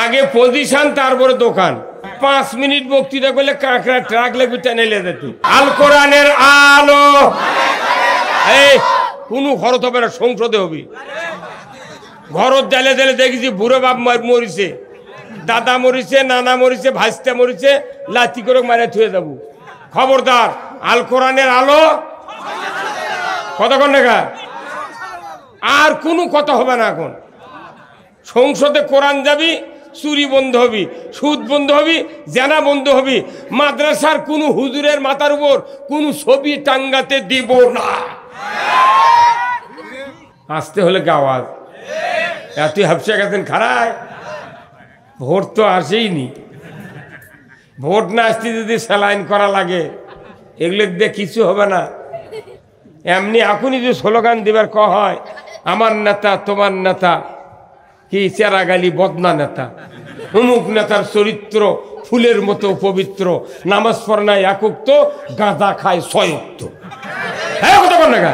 আগে পজিশন তারপরে দোকান। 5 মিনিট বক্তৃতা করলে কাঁকড়া ট্রাক লাগবে টেনে নিয়ে যেত। আল কোরআনের আলো, এই কোনো খরচ হবে না, সংসদে হবে। ঘরত জালে জালে দেখেছি বুড়ো বাপ মরিছে, দাদা মরিছে, নানা মরিছে, ভাইস্তা মরিছে, লাথি করে মারে থুয়ে যাবো। খবরদার, আল কোরআনের আলো কতক্ষণ দেখা আর কোনো কথা হবে না। এখন সংসদে কোরআন যাবি, চুরি বন্ধ হবি, সুদ বন্ধ হবি, জেনা বন্ধ হবি। মাদ্রাসার কোনো হুজুরের মাথার উপর কোনো ছবি টাঙ্গাতে দিব না। আসতে হলে কি আওয়াজ এত হাফসা গেছেন খারায়? ভোট তো আসেইনি। ভোট না আসতে যদি স্যালাইন করা লাগে, এগুলো দিয়ে কিছু হবে না। এমনি এখনই যে স্লোগান দিবার ক হয়, আমার নেতা তোমার নেতা কি চেরাগালি বদনা নেতা, অমুক নেতার চরিত্র ফুলের মতো পবিত্র, নামাজ পড়ে না একক, গাঁজা খায় সয়ক্ত। হ্যাঁ কথা বল না।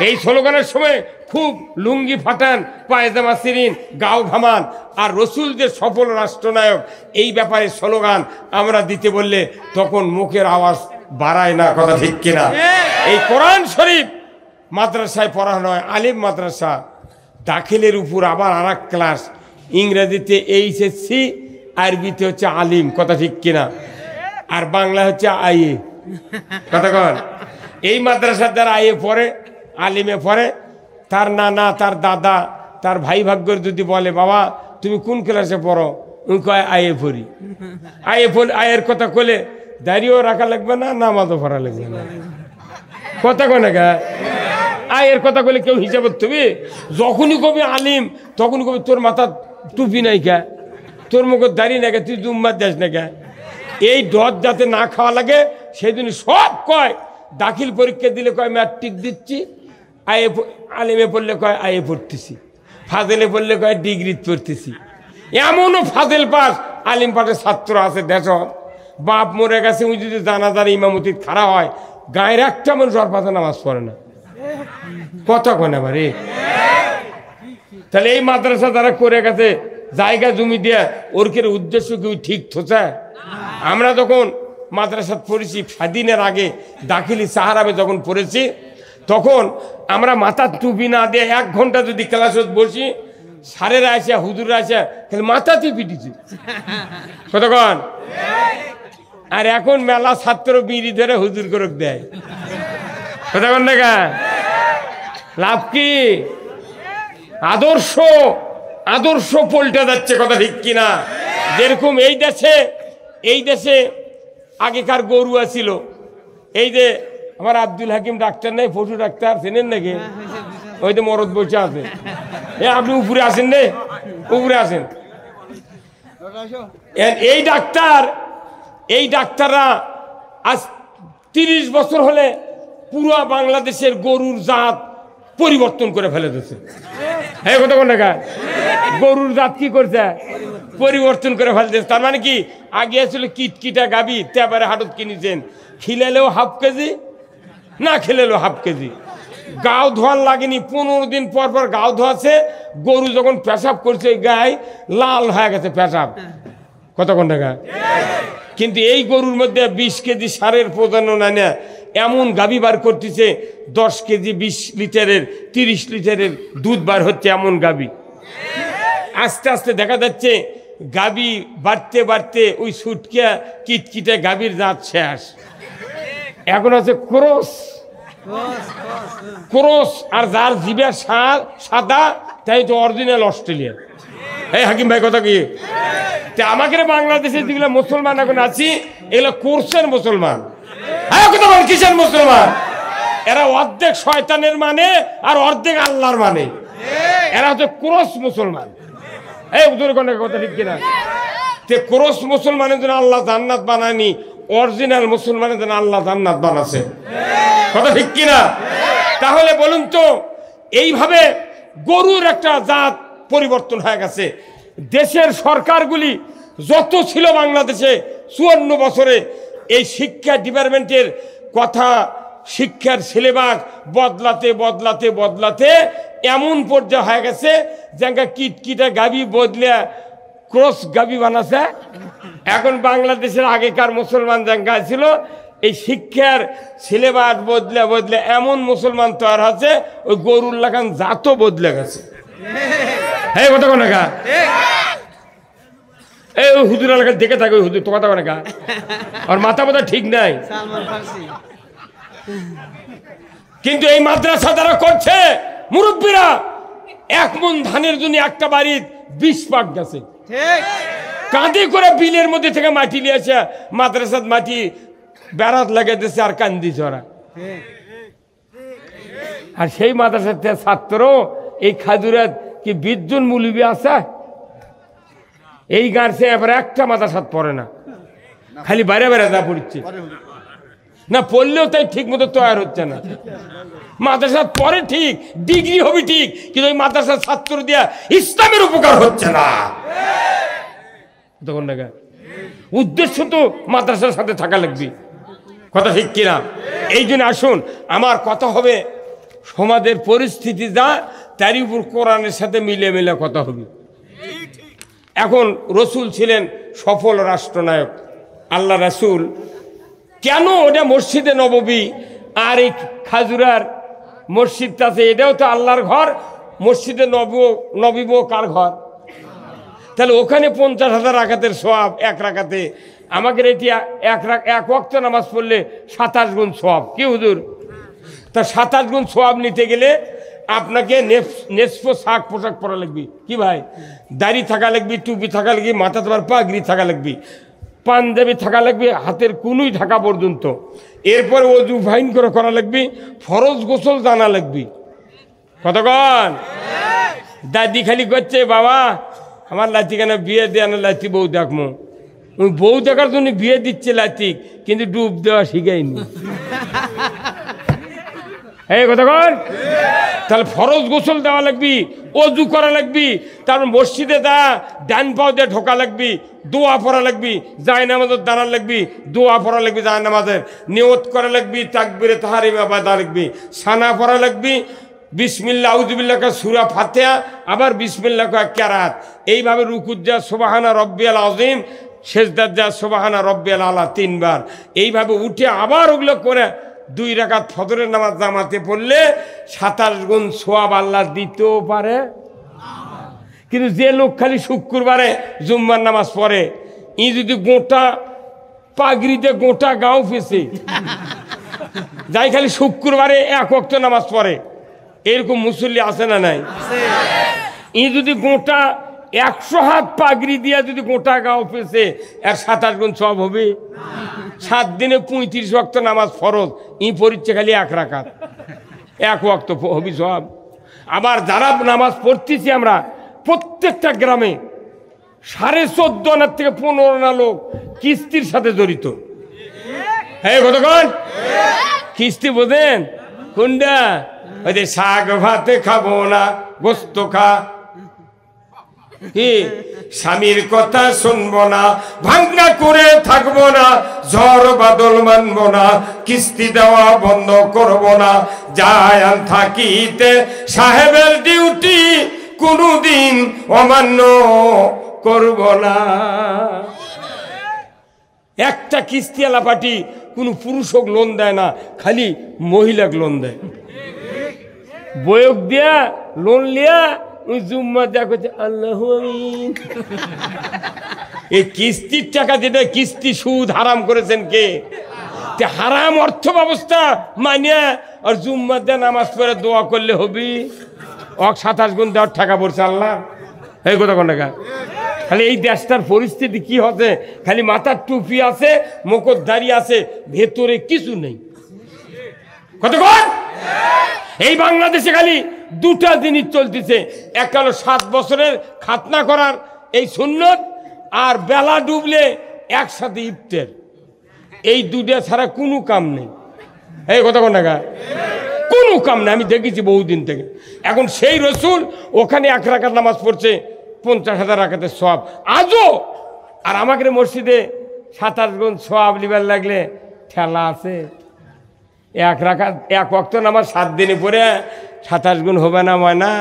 এই স্লোগানের সময় খুব লুঙ্গি ফাটান, পায়জামা ছিঁড়িন, গাও ঘামান। আর রসুল যে সফল রাষ্ট্রনায়ক, এই ব্যাপারে স্লোগান আমরা দিতে বললে তখন মুখের আওয়াজ বাড়ায় না। কথা ঠিক কিনা? এই কোরআন শরীফ মাদ্রাসায় পড়ানো হয়, আলিম মাদ্রাসা। দাখিলের উপর আবার আর এক ক্লাস, ইংরেজিতে HSC, আরবিতে হচ্ছে আলিম। কথা ঠিক কিনা? আর বাংলা হচ্ছে আইএ। কথা কন। এই মাদ্রাসার দ্বারা আইএ পড়ে, আলিমে পড়ে, তার নানা, তার দাদা, তার ভাই ভাগ্যর যদি বলে বাবা তুমি কোন ক্লাসে পড়ো, উনি কয় আইএ পড়ি। আইয়ের কথা কলে দাঁড়িয়েও রাখা লাগবে না, নামাজও পড়া লাগবে না। কথা কয় না গা? আয়ের কথা কলে কেউ হিসাব তুমি যখনই কবি আলিম তখনই কবি তোর মাথা টুপি নাই কে, তোর মুখে দাঁড়িয়ে না কে, তুই জুম্মার যাস না কে। এই ডট যাতে না খাওয়া লাগে সেই জন্য সব কয়। দাখিল পরীক্ষা দিলে কয় ম্যাট্রিক দিচ্ছি, আলিমে পড়লে কয় আইএ পড়তেছি, ফাজেলে পড়লে কয় ডিগ্রি পড়তেছি। এমনও ফাজেল পাস আলিম পাঠের ছাত্র আছে দেশ। বাপ মরে গেছে, উনি যদি জানাজার ইমামতি খাড়া হয়, গায়ের একটা মানুষ ওর পাশে নামাজ পড়ে না। কথা কয় না রে? তাহলে এই মাদ্রাসা যারা করে গেছে জায়গা জমি দিয়ে, ওর কে উদ্দেশ্য কি ঠিক থোছে? আমরা যখন মাদ্রাসা পড়েছি স্বাধীনের আগে, দাখিলি সাহারাবে যখন পড়েছি, তখন আমরা মাথার টুপি না দিয়ে 1 ঘন্টা যদি ক্লাসে বসি, সারেরা আসে, হুজুররা আসে, খালি মাথাতে পিটিছে। কতক্ষণ? আর এখন মেলা ছাত্র বিড়ি ধরে হুজুর করে দেয়। কতক্ষণ দেখা লাভ কি? আদর্শ পল্টে যাচ্ছে। কথা ঠিক কিনা? যেরকম এই দেশে আগেকার গরু আছিল। এই যে আমার আব্দুল হাকিম ডাক্তার নেই, পশু ডাক্তার চেনেন নাকি? ওই যে মরদ বসে আছে। আপনি উপরে আসেন রে, উপরে আসেন। এই ডাক্তাররা আজ 30 বছর হলে পুরো বাংলাদেশের গরুর জাত পরিবর্তন করে ফেলে দিচ্ছে। হ্যাঁ কথা কোন টাকা? গরুর জাত কি করছে? পরিবর্তন করে ফেলে দিচ্ছে। তার মানে কি, আগে আসলে কিটকিটা গাবি তেবারে হাটত কিনেছেন, খিলেলেও হাফ কেজি, না খেলেলেও হাফ কেজি। গাও ধোয়ার লাগেনি, 15 দিন পর পর গাও ধোয়াছে। গরু যখন পেশাব করছে, গায়ে লাল হয়ে গেছে পেশাব। কত কোন টাকা? কিন্তু এই গরুর মধ্যে 20 কেজি সারের প্রজনন আনে এমন গাভী বার করতেছে, 10 কেজি 20 লিটারের 30 লিটারের দুধ বার হচ্ছে এমন গাভী। আস্তে আস্তে দেখা যাচ্ছে গাভী বাড়তে বাড়তে ওই ছুটকিয়া কিটকিটে গাভীর জাত শেষ। এখন আছে ক্রস। আর যার জিভে সাদা তাই তো অরিজিনাল অস্ট্রেলিয়া। এই হাকিম ভাই কথা কি? আমাকে বাংলাদেশে যেগুলো মুসলমান এখন আছি, এগুলো কোর্সের মুসলমান। হ্যাঁ কথা বল, কিসের মুসলমান? এরা অর্ধেক শয়তানের মানে আর অর্ধেক আল্লাহর মানে। এরা হচ্ছে ক্রস মুসলমান। এই উত্তর কথা ঠিক কিনা? ক্রস মুসলমানের জন্য আল্লাহ জান্নাত বানায়নি, অরিজিনাল মুসলমানের জন্য আল্লাহ জান্নাত বানাচ্ছে। কথা ঠিক কিনা? তাহলে বলুন তো, এইভাবে গরুর একটা জাত পরিবর্তন হয়ে গেছে। দেশের সরকারগুলি যত ছিল বাংলাদেশে 54 বছরে, এই শিক্ষা ডিপার্টমেন্টের কথা, শিক্ষার সিলেবাস বদলাতে এমন পর্যায়ে হয়ে গেছে যে কিটকিটা গাবি বদলে ক্রস গাবি বানাছে। এখন বাংলাদেশের আগেকার মুসলমান জাঙ্গা ছিল, এই শিক্ষার সিলেবাস বদলে বদলে এমন মুসলমান তৈরি হচ্ছে ওই গরুর লাগান জাতও বদলে গেছে। হ্যাঁ কথা কোন গা এই হুজুর এলাকা দেখে থাকে, ওই হুজুর তো কথা কোন গা আর মাথা মাথা ঠিক নাই। কিন্তু এই মাদ্রাসা যারা করছে মুরব্বীরা, 1 মণ ধানের জন্য একটা বাড়ির 20 পাক গেছে। কাঁদে করে বিলের মধ্যে থেকে মাটি নিয়েছে, মাদ্রাসার মাটি বেড়াত লাগাইতেছে আর কান্দি চড়া। আর সেই মাদ্রাসার ছাত্র এই খাজুরাত কি 20 জন মুলবি আছে, এই গাছে এবার একটা মাদ্রাসাত পড়ে না, খালি বাইরে বাইরে যা পড়ছে না, পড়লেও তাই ঠিক মতো তৈরি হচ্ছে না। মাদ্রাসাত পরে ঠিক, ডিগ্রি হবে ঠিক, কিন্তু ওই মাদ্রাসার ছাত্র দিয়া ইসলামের উপকার হচ্ছে না। তখন না উদ্দেশ্য তো মাদ্রাসার সাথে থাকা লাগবে, কথা ঠিক কিনা? এই জন্য আসুন, আমার কথা হবে সমাজের পরিস্থিতি যা তারই উপর কোরআনের সাথে মিলে মিলে কথা হবে। এখন রসুল ছিলেন সফল রাষ্ট্রনায়ক, আল্লাহ রাসূল কেন ওটা মসজিদে নববী আর এই খাজুরার মসজিদটা আছে, এটাও তো আল্লাহর ঘর, মসজিদে নবী কার ঘর? তাহলে ওখানে 50,000 রাকাতের সওয়াব এক রাকাতে, আমাকে এটি এক ওয়াক্ত নামাজ পড়লে 27 গুণ সওয়াব। কি হুজুর? তা 27 গুণ সওয়াব নিতে গেলে আপনাকে নেসফ শাক পোশাক পরা লাগবে। কি ভাই? দাড়ি থাকা লাগবে, টুপি থাকা লাগবে, মাথা তোমার পাগড়ি থাকা লাগবে, পাঞ্জাবি থাকা লাগবে, হাতের কুনুই ঢাকা পর্যন্ত। এরপরে ওযু ফাইন করে করা লাগবে, ফরজ গোসল জানা লাগবে। কতক্ষণ? দাদি খালি করছে বাবা আমার লাতি কেন বিয়ে দেয় না, লাতি বউ দেখমো। ওই বউ দেখার জন্য বিয়ে দিচ্ছে লাতিক, কিন্তু ডুব দেওয়া শিখাইনি। এই কতক্ষণ? তাহলে ফরজ গোসল দেওয়া লাগবি, অজু করা লাগবি, তারপর মসজিদে যা ডান পাও দিয়ে ঢোকা লাগবি, দোয়া পড়া লাগবি, জায় নামাজের দাঁড়ান লাগবি, দোয়া পড়া লাগবি, জায় নামাজের নিয়ত করা লাগবি, তাকবীরে তাহরিমা বাদা লাগবি, সানা পড়া লাগবি, বিসমিল্লাহ আউযুবিল্লাহ সূরা ফাতিহা, আবার বিসমিল্লাহ কিরাত, এইভাবে রুকুত যা সুবহানা রব্বিয়াল আযীম, সেজদাত যা সুবহানা রব্বিয়াল আলা 3 বার, এইভাবে উঠে আবার ওগুলো করে 2 রাকাত ফজরের নামাজ জামাতে পড়লে 27 গুণ সওয়াব আল্লাহ দিতেও পারে। কিন্তু যে লোক খালি শুক্রবারে জুম্মার নামাজ পড়ে, ই যদি গোটা পাগড়িতে গোটা গাঁও ফেসে যাই, খালি শুক্রবারে 1 ওয়াক্ত নামাজ পড়ে, এরকম মুসল্লি আছে না নাই? ই যদি গোটা 100 হাত পাগড়ি দিয়া যদি গোটা গাঁও ফেসে, আর 27 গুণ সওয়াব হবে? 7 দিনে 35 ওয়াক্ত নামাজ ফরজ, ই পড়ছে খালি 1 রাকাত, 1 ওয়াক্ত হবি সওয়াব। আবার যারা নামাজ পড়তেছি আমরা, প্রত্যেকটা গ্রামে 14.5 আনা থেকে 15 আনা লোক কিস্তির সাথে জড়িত। হ্যাঁ কতক্ষণ? কিস্তি বোঝেন কোনটা? ওই যে শাক ভাত খাবো না, গোস্ত খা, কি স্বামীর কথা শুনবো না, ভাঙা করে থাকবো না, ঝড় বাদল মানবো না, কিস্তি দেওয়া বন্ধ করবো না, যায় থাকিতে সাহেবের ডিউটি কোনদিন অমান্য করব না। একটা কিস্তিওয়ালা পার্টি কোনো পুরুষক লোন দেয় না, খালি মহিলাক লোন দেয়। বয়ক দিয়া লোন লিয়া ওই জুম্মা দেয়া করছে আল্লাহু আমিন। এই কিস্তির টাকা যেটা কিস্তি সুদ হারাম করেছেন কে? হারাম অর্থ ব্যবস্থা মানিয়া আর জুম্মা দেয়া নামাজ পড়ে দোয়া করলে হবি। 27 গুণ দেওয়ার টাকা পড়ছে আল্লাহ। এই কথা কোন টাকা? খালি এই দেশটার পরিস্থিতি কি হচ্ছে, খালি মাথার টুপি আছে, মুখর দাঁড়িয়ে আছে, ভেতরে কিছু নেই। কতক্ষণ? এই বাংলাদেশে খালি 2টা জিনিস চলতেছে, এক হলো 7 বছরের খাতনা করার এই সুন্নত, আর বেলা ডুবলে একসাথে ইফতার। এই 2টা ছাড়া কোনো কাম নেই। এই কথা কোন টাকা? কোনো কাম নেই, আমি দেখেছি বহুদিন থেকে। এখন সেই রসুল ওখানে 1 রাকাত নামাজ পড়ছে, 50,000 রাকাতের সওয়াব আজও। আর আমাকে মসজিদে 27 গুণ সওয়াব লিবার লাগলে ঠেলা আছে। 1 রাকাত 1 ওয়াক্ত নামাজ 7 দিনে পড়ে 27 গুণ হবে না? ময়না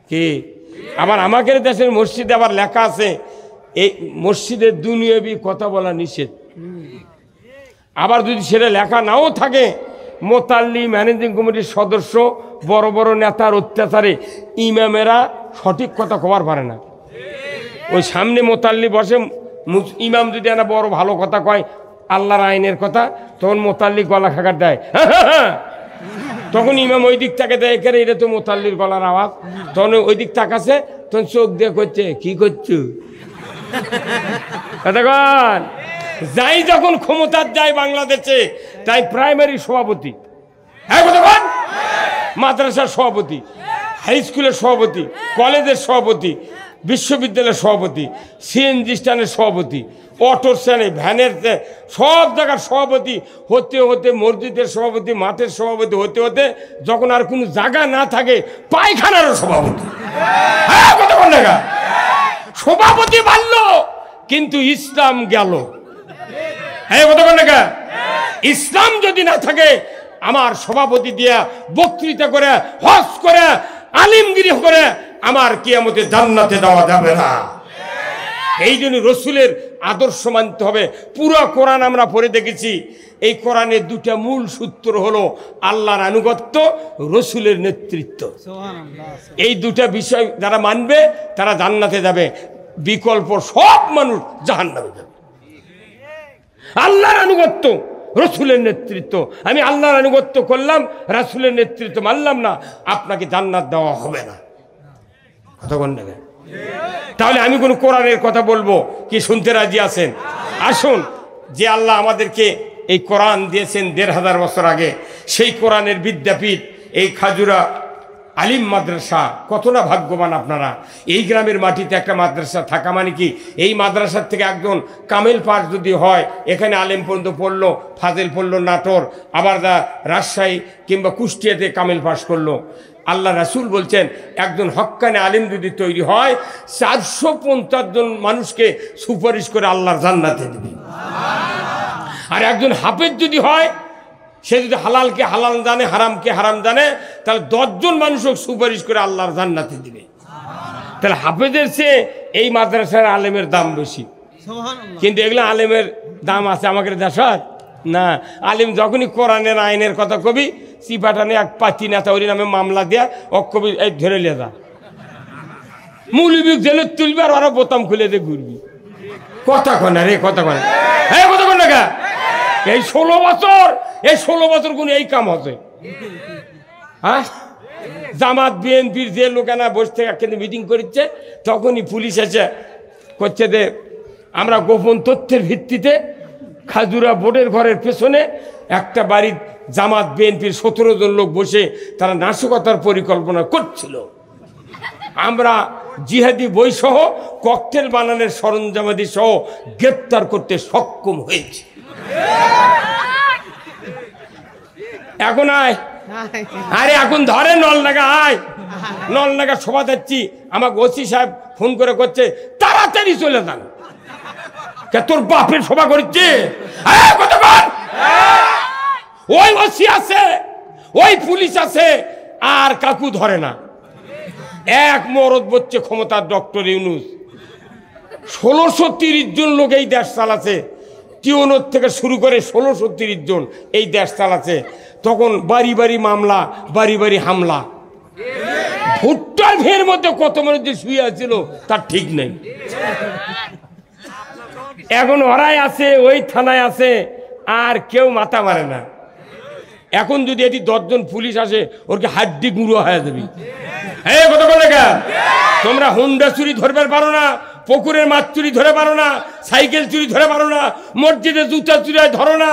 কি আবার আমাদের দেশের মসজিদে আবার লেখা আছে এই মসজিদের দুনিয়াবি কথা বলা নিষেধ। আবার যদি সেটা লেখা নাও থাকে, মোতাল্লি ম্যানেজিং কমিটির সদস্য বড় বড় নেতার অত্যাচারে ইমামেরা সঠিক কথা কবার পারে না। ওই সামনে মোতাল্লি বসে, ইমাম যদি একটা বড় ভালো কথা কয় আল্লাহর আইনের কথা, তখন মোতাল্লি গলা খাকার দেয়, তখন ইমাম ওই দিক তাকে দেয়, এখানে এটা তো মোতাল্লির গলার আওয়াজ, তখন ওই দিক তাকাছে, তখন চোখ দিয়ে করছে কি করছো কতক্ষণ। যাই যখন ক্ষমতার যায় বাংলাদেশে, তাই প্রাইমারি সভাপতি, হ্যাঁ কতক্ষণ, মাদ্রাসার সভাপতি, হাই স্কুলের সভাপতি, কলেজের সভাপতি, বিশ্ববিদ্যালয়ের সভাপতি, সিএনজি স্ট্যান্ডের সভাপতি, অটোর স্ট্যান্ডে, ভ্যানের, সব জায়গার সভাপতি হতে হতে, মসজিদের সভাপতি, মাঠের সভাপতি হতে হতে, যখন আর কোনো জায়গা না থাকে পায়খানারও সভাপতি। হ্যাঁ কতক্ষণ দেখা সভাপতি বাড়ল, কিন্তু ইসলাম গেল। হ্যাঁ কতক্ষণ দেখা ইসলাম যদি না থাকে, আমার সভাপতি দিয়া বক্তৃতা করে, হজ করে, আলিমগিরি করে আমার কিয়ামতে জান্নাতে দেওয়া যাবে না। এই জন্য রসুলের আদর্শ মানতে হবে। পুরো কোরআন আমরা পড়ে দেখেছি, এই কোরআনের দুটা মূল সূত্র হলো আল্লাহর আনুগত্য, রসুলের নেতৃত্ব। এই দুটা বিষয় যারা মানবে তারা জান্নাতে যাবে, বিকল্প সব মানুষ জাহান্নামে যাবে। আল্লাহর আনুগত্য, রসুলের নেতৃত্ব, আমি আল্লাহর আনুগত্য করলাম, রাসূলের নেতৃত্ব মানলাম না, আপনাকে জান্নাত দেওয়া হবে না। কতক্ষণ নেবে? তাহলে আমি কোন কোরআনের কথা বলবো কি শুনতে রাজি আছেন? আসুন, যে আল্লাহ আমাদেরকে এই কোরআন দিয়েছেন ১৫০০ বছর আগে, সেই কোরআনের বিদ্যাপীঠ এই খাজুরা আলিম মাদ্রাসা, কত না ভাগ্যবান আপনারা। এই গ্রামের মাটিতে একটা মাদ্রাসা থাকা মানে কি, এই মাদ্রাসার থেকে একজন কামেল পাস যদি হয়, এখানে আলেম পর্যন্ত পড়লো, ফাজেল পড়লো নাটোর, আবার রাজশাহী কিংবা কুষ্টিয়াতে কামেল পাস করলো। আল্লাহ রাসূল বলছেন একজন হক্কানে আলিম যদি তৈরি হয়, ৪৫০ জন মানুষকে সুপারিশ করে আল্লাহর জান্নাতে দিবে। আর একজন হাফেজ যদি হয়, সে যদি হালালকে হালাল জানে, হারামকে হারাম জানে, তাহলে ১০ জন মানুষকে সুপারিশ করে আল্লাহর জান্নাতে দিবে। তাহলে হাফেজের চেয়ে এই মাদ্রাসার আলেমের দাম বেশি। কিন্তু এগুলো আলেমের দাম আছে আমাদের দেশত না। আলিম যখনই কোরআনের আইনের কথা কবি, চিপাটানে এক পাতি নেতা ওই নামে মামলা দেয়া ও কবি এই ধরে লিয়ে যা, মৌলবী জেলে তুলবে আর ওরা বোতাম খুলে দিয়ে ঘুরবি। কথা কনা রে, কথা কনা, হ্যাঁ কথা কন না। এই ১৬ বছর কোন এই কাম হচ্ছে? হ্যাঁ, জামাত বিএনপির যে লোকেরা বসে থেকে একখানে মিটিং করছে, তখনই পুলিশ এসে করছে যে আমরা গোপন তথ্যের ভিত্তিতে খাজুরা বোর্ডের ঘরের পেছনে একটা বাড়ির জামাত বিএনপির ১৭ জন লোক বসে তারা নাশকতার পরিকল্পনা করছিল। আমরা জিহাদি বই সহ ককটেল বানানোর সরঞ্জামাদি সহ গ্রেপ্তার করতে সক্ষম হয়েছি। এখন আয়, আরে এখন ধরে নলনাগা, আয় নলনাগা সভা যাচ্ছি, আমাকে ওসি সাহেব ফোন করে করছে তাড়াতাড়ি চলে যান। তোর বাপের সভা করছে, ওই ওসি আছে, ওই পুলিশ আছে, আর কাকু ধরে না। এক মরদ বলছে ক্ষমতার ডক্টর ইউনূস, ১৬৩০ জন লোক এই দেশ চালাচ্ছে, টিউনোর থেকে শুরু করে ১৬৩০ জন এই দেশ চালাচ্ছে। তখন বাড়ি বাড়ি মামলা, বাড়ি বাড়ি হামলা। ভুট্টার ভের মধ্যে কত মানুষ যে শুয়ে আছিল তার ঠিক নেই। এখন ওরাই আছে, ওই থানায় আছে, আর কেউ মাথা মারে না। এখন যদি এটি ১০ জন পুলিশ আসে, ওরকে হাড্ডি গুঁড়ো হয়ে যাবি। হ্যাঁ কত বলে, তোমরা হুন্ডা চুরি ধরবে পারো না, পুকুরের মাছ চুরি ধরে পারো না, সাইকেল চুরি ধরে পারো না, মসজিদে জুতা চুরি হয় ধরো না,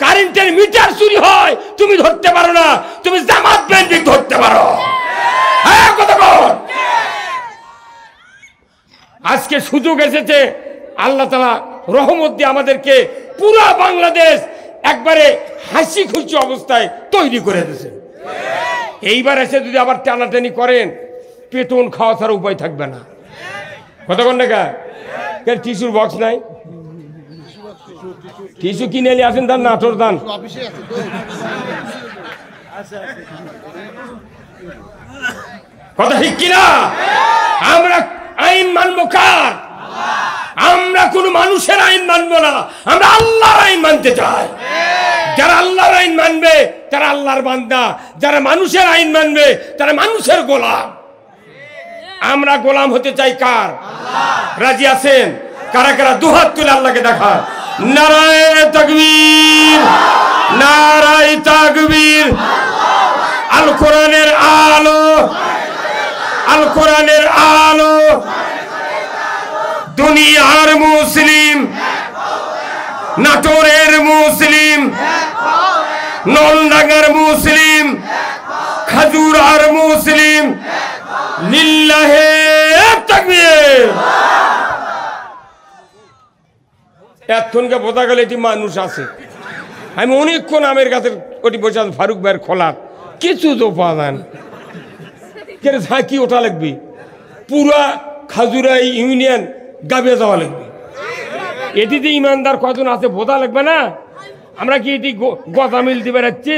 কারেন্টের মিটার চুরি হয় তুমি ধরতে পারো না, তুমি জামাত বিএনপি ধরতে পারো। হ্যাঁ কত, আজকে সুযোগ এসেছে, আল্লাহ তাআলা রহমত দিয়ে আমাদেরকে পুরো বাংলাদেশ একবারে হাসি খুশি অবস্থায় তৈরি করে দিয়েছে। এইবার এসে যদি আবার টানাটানি করেন, পেটন খাওয়া ছাড়া উপায় থাকবে না। কতক্ষণ টাকা টিস্যুর বক্স নাই, টিস্যু কিনে নিয়ে আসেন, তার নাটোর দান। কথা ঠিক কিনা? আমরা আইন মানবো কার? আমরা কোন মানুষের আইন মানবো না, আমরা আল্লাহর আইন মানতে চাই। যারা আল্লাহর আইন মানবে তারা আল্লাহর বান্দা, যারা মানুষের আইন মানবে তারা মানুষের গোলাম। আমরা গোলাম হতে চাই কার? রাজি আছেন? কারা কারা দুহাত তুলে আল্লাহকে দেখা? নারায়ে তাকবীর, নারায়ে তাকবীর। আল কোরআনের আলো, আল কোরআনের আলো, দুনিয়ার মুসলিম, নাটোরের মুসলিম, নলডাঙ্গার মুসলিম, খাজুরার মুসলিম, লিল্লাহে তাকবীর। এতক্ষণকে বোঝা গেল এটি মানুষ আছে। আমি অনেকক্ষণ আমের গাছের ওটি বসে আছি, ফারুক ভাইয়ের খোলার কিছু তো পাওয়া যায় না। কি ওঠা লাগবে, পুরা খাজুরাই ইউনিয়ন গাবিয়ে যাওয়া লাগবে। এটিতে ইমানদার কজন আছে বোঝা লাগবে না? আমরা কি এটি গজা মিলতে বেড়াচ্ছি?